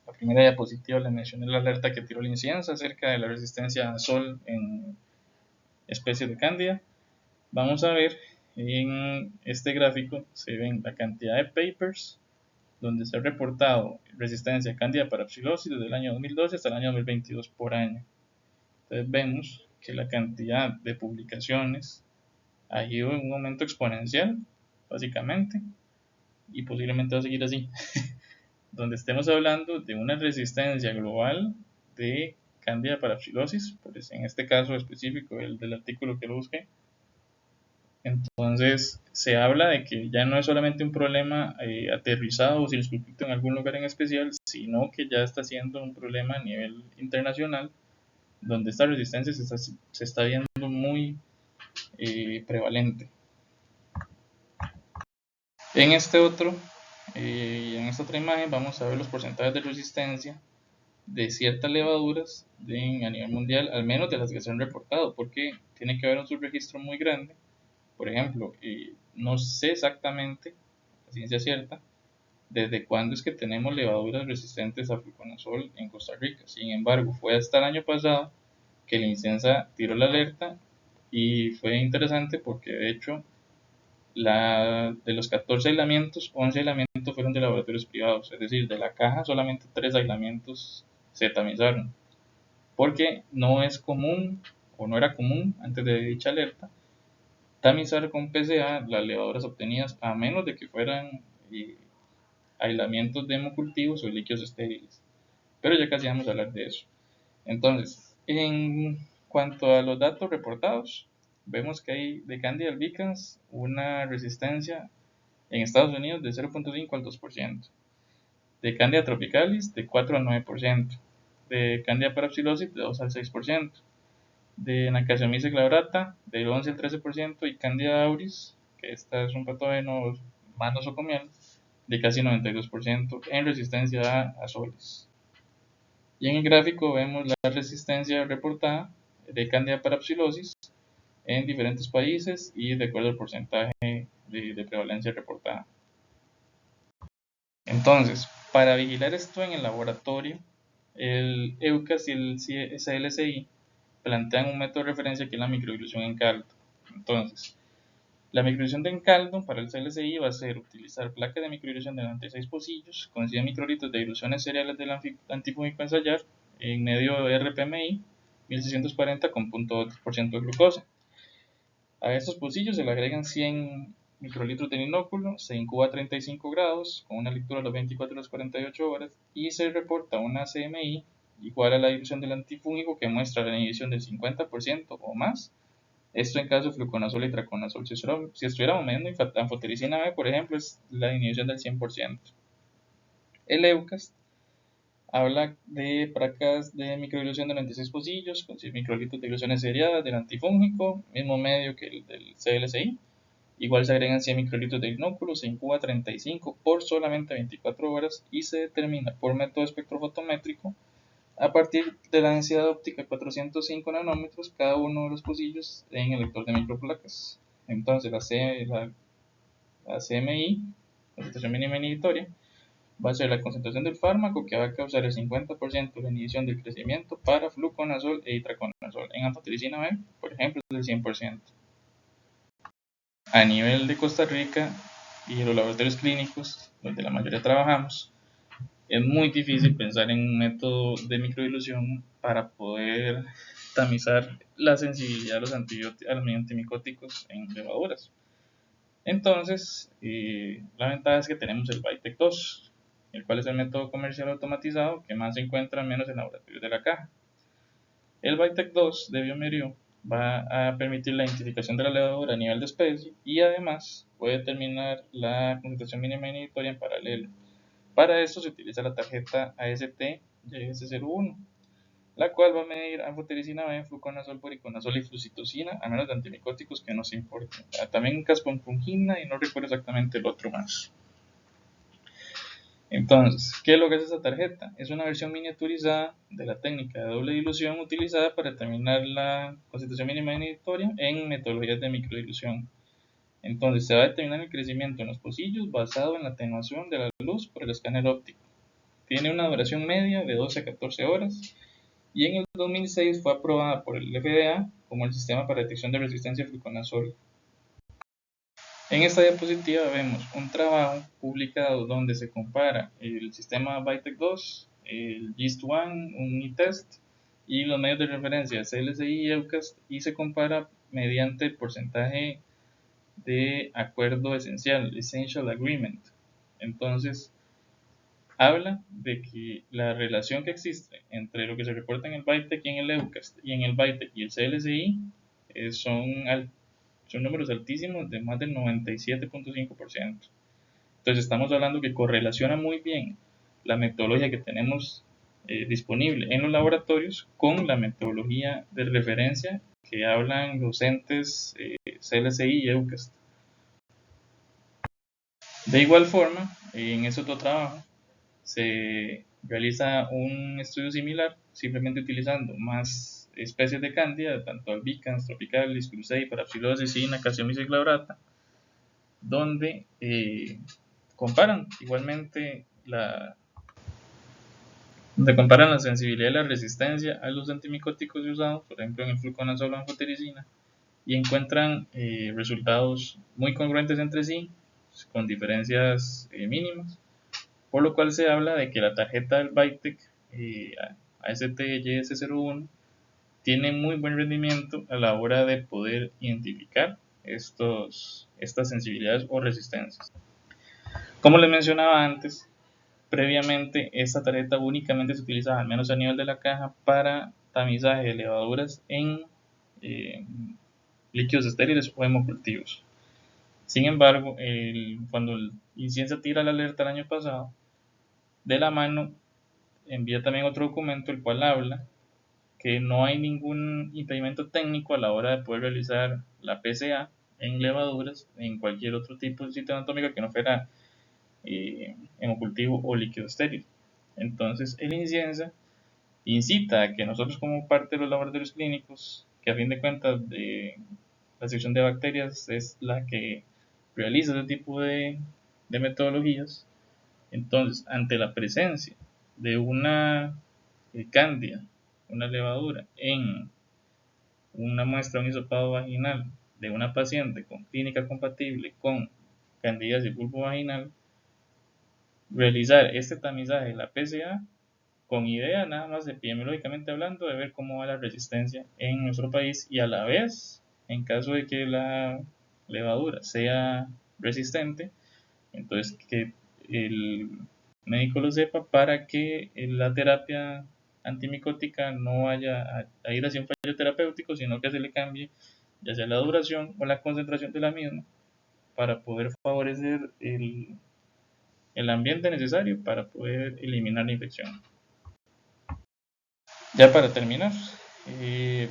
la primera diapositiva les mencioné la alerta que tiró la incienso acerca de la resistencia a sol en especies de cándida. Vamos a ver en este gráfico, se ven la cantidad de papers donde se ha reportado resistencia a cándida parapsilosis desde el año 2012 hasta el año 2022 por año. Entonces vemos que la cantidad de publicaciones ha ido en un aumento exponencial, básicamente, y posiblemente va a seguir así, donde estemos hablando de una resistencia global de cándida parapsilosis, pues en este caso específico, el del artículo que lo busqué. Entonces se habla de que ya no es solamente un problema aterrizado o circunscrito en algún lugar en especial, sino que ya está siendo un problema a nivel internacional, donde esta resistencia se está viendo muy prevalente. En en esta otra imagen vamos a ver los porcentajes de resistencia de ciertas levaduras a nivel mundial, al menos de las que se han reportado, porque tiene que haber un subregistro muy grande. Por ejemplo, no sé exactamente, a ciencia cierta, desde cuándo es que tenemos levaduras resistentes a fluconazol en Costa Rica. Sin embargo, fue hasta el año pasado que la INCENSA tiró la alerta, y fue interesante porque de hecho de los 14 aislamientos, 11 aislamientos fueron de laboratorios privados, es decir, de la caja solamente 3 aislamientos se tamizaron, porque no es común o no era común antes de dicha alerta, tamizar con PCA las levaduras obtenidas a menos de que fueran aislamientos de hemocultivos o líquidos estériles. Pero ya casi vamos a hablar de eso. Entonces, en cuanto a los datos reportados, vemos que hay de Candida albicans una resistencia en Estados Unidos de 0.5 al 2%, de Candida tropicalis de 4 al 9%, de Candida parapsilosis de 2 al 6%, de Nacasaomyces glabrata del 11 al 13% y Candida auris, que esta es un patógeno más nosocomial, de casi 92% en resistencia a azoles. Y en el gráfico vemos la resistencia reportada de Candida parapsilosis en diferentes países y de acuerdo al porcentaje de prevalencia reportada. Entonces, para vigilar esto en el laboratorio, el EUCAS y el CLCI plantean un método de referencia que es la microdilución en caldo. Entonces, la microdilución en caldo para el CLCI va a ser utilizar placas de microdilución de 96 pocillos con 100 microlitros de diluciones cereales del antifúngico a ensayar en medio RPMI 1640 con 0.2% de glucosa. A estos pocillos se le agregan 100 microlitros de inóculo, se incuba a 35 grados con una lectura a las 24 y las 48 horas y se reporta una CMI igual a la dilución del antifúngico que muestra la inhibición del 50% o más. Esto en caso de fluconazol y traconazol. Si estuviéramos midiendo anfotericina B, por ejemplo, es la inhibición del 100%. El EUCAS habla de placas de microdilución de 96 pocillos con 100 microlitros de diluciones seriadas del antifúngico, mismo medio que el del CLCI. Igual se agregan 100 microlitros de inóculo, se incuba 35 por solamente 24 horas y se determina por método espectrofotométrico a partir de la densidad óptica de 405 nanómetros cada uno de los pocillos en el lector de microplacas. Entonces la CMI, concentración mínima inhibitoria, va a ser la concentración del fármaco que va a causar el 50% de la inhibición del crecimiento para fluconazol e itraconazol. En anfotericina B, por ejemplo, es del 100%. A nivel de Costa Rica y los laboratorios clínicos, donde la mayoría trabajamos, es muy difícil pensar en un método de microdilución para poder tamizar la sensibilidad a los antimicóticos en levaduras. Entonces, la ventaja es que tenemos el Vitek 2, el cual es el método comercial automatizado que más se encuentra menos en laboratorios de la caja. El Vitek 2 de bioMérieux va a permitir la identificación de la levadura a nivel de especie y además puede determinar la concentración mínima inhibitoria en paralelo. Para esto se utiliza la tarjeta AST-YS01, la cual va a medir anfotericina B, fluconazol, puriconazol y flucitocina, a menos de antimicóticos que nos importen. También caspofungina y no recuerdo exactamente el otro más. Entonces, ¿qué es lo que es esta tarjeta? Es una versión miniaturizada de la técnica de doble dilución utilizada para determinar la concentración mínima inhibitoria en metodologías de microdilución. Entonces, se va a determinar el crecimiento en los pocillos basado en la atenuación de la luz por el escáner óptico. Tiene una duración media de 12 a 14 horas y en el 2006 fue aprobada por el FDA como el sistema para detección de resistencia a fluconazol. En esta diapositiva vemos un trabajo publicado donde se compara el sistema Vitek 2, el GIST-1, un e-test y los medios de referencia CLCI y EUCAS y se compara mediante el porcentaje de acuerdo esencial, Essential Agreement. Entonces, habla de que la relación que existe entre lo que se reporta en el Vitek y en el EUCAS y en el Vitek y el CLCI son números altísimos de más del 97.5%. Entonces estamos hablando que correlaciona muy bien la metodología que tenemos disponible en los laboratorios con la metodología de referencia que hablan docentes CLCI y EUCAST. De igual forma, en ese otro trabajo se realiza un estudio similar, simplemente utilizando más especies de cándida, tanto albicans, tropicalis, crucei, parapsilosis y Nacasaomyces glabrata, donde comparan igualmente la sensibilidad y la resistencia a los antimicóticos usados, por ejemplo en el fluconazol o anfotericina, y encuentran resultados muy congruentes entre sí, con diferencias mínimas, por lo cual se habla de que la tarjeta del Vitek AST-YS01 tiene muy buen rendimiento a la hora de poder identificar estas sensibilidades o resistencias. Como les mencionaba antes, previamente esta tarjeta únicamente se utilizaba, al menos a nivel de la caja, para tamizaje de levaduras en líquidos estériles o hemocultivos. Sin embargo, cuando el Inciensa tira la alerta el año pasado, de la mano envía también otro documento el cual habla que no hay ningún impedimento técnico a la hora de poder realizar la PSA en levaduras en cualquier otro tipo de sitio anatómico que no fuera hemocultivo o líquido estéril. Entonces el Inciensa incita a que nosotros, como parte de los laboratorios clínicos, que a fin de cuentas la sección de bacterias es la que realiza ese tipo de metodologías, entonces ante la presencia de una cándida, una levadura en una muestra, un hisopado vaginal de una paciente con clínica compatible con candidiasis vulvovaginal, realizar este tamizaje de la PSA con idea nada más de epidemiológicamente hablando de ver cómo va la resistencia en nuestro país, y a la vez, en caso de que la levadura sea resistente, entonces que el médico lo sepa para que la terapia antimicótica no vaya a ir hacia un fallo terapéutico, sino que se le cambie ya sea la duración o la concentración de la misma para poder favorecer el ambiente necesario para poder eliminar la infección. Ya para terminar,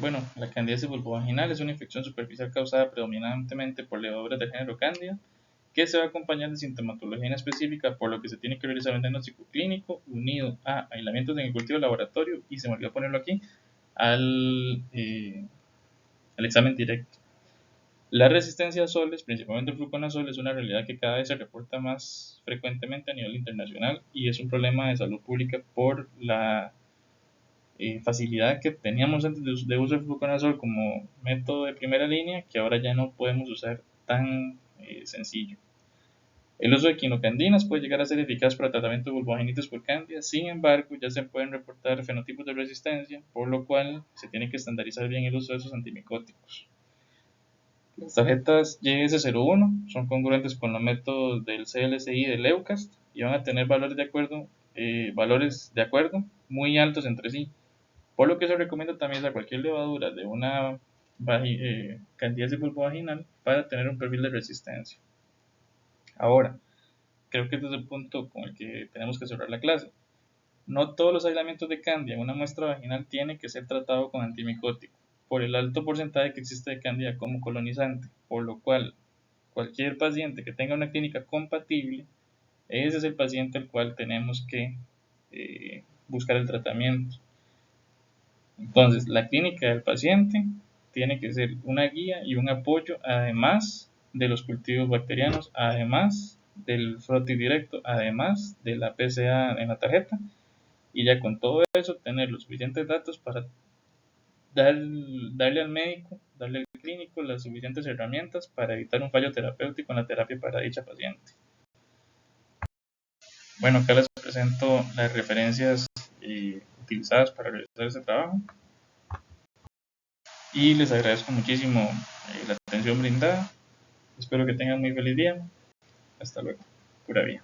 bueno, la candidiasis vulvovaginal es una infección superficial causada predominantemente por levaduras del género Candida, que se va a acompañar de sintomatología específica, por lo que se tiene que realizar un diagnóstico clínico unido a aislamientos en el cultivo de laboratorio y, se me olvidó ponerlo aquí, al examen directo. La resistencia a soles, principalmente el fluconazol, es una realidad que cada vez se reporta más frecuentemente a nivel internacional y es un problema de salud pública por la facilidad que teníamos antes de uso del fluconazol como método de primera línea, que ahora ya no podemos usar tan sencillo. El uso de quinocandinas puede llegar a ser eficaz para el tratamiento de vulvovaginitis por cándida, sin embargo ya se pueden reportar fenotipos de resistencia, por lo cual se tiene que estandarizar bien el uso de esos antimicóticos. Las tarjetas YS01 son congruentes con los métodos del CLSI del Leucast y van a tener valores de acuerdo muy altos entre sí, por lo que se recomienda también a cualquier levadura de una candidiasis vulvovaginal para tener un perfil de resistencia. Ahora, creo que este es el punto con el que tenemos que cerrar la clase. No todos los aislamientos de cándida en una muestra vaginal tienen que ser tratados con antimicótico, por el alto porcentaje que existe de cándida como colonizante, por lo cual cualquier paciente que tenga una clínica compatible, ese es el paciente al cual tenemos que buscar el tratamiento. Entonces, la clínica del paciente tiene que ser una guía y un apoyo, además de los cultivos bacterianos, además del frotis directo, además de la PSA en la tarjeta, y ya con todo eso tener los suficientes datos para darle al médico, darle al clínico las suficientes herramientas para evitar un fallo terapéutico en la terapia para dicha paciente. Bueno, acá les presento las referencias utilizadas para realizar este trabajo y les agradezco muchísimo la atención brindada. Espero que tengan muy feliz día. Hasta luego. Pura vida.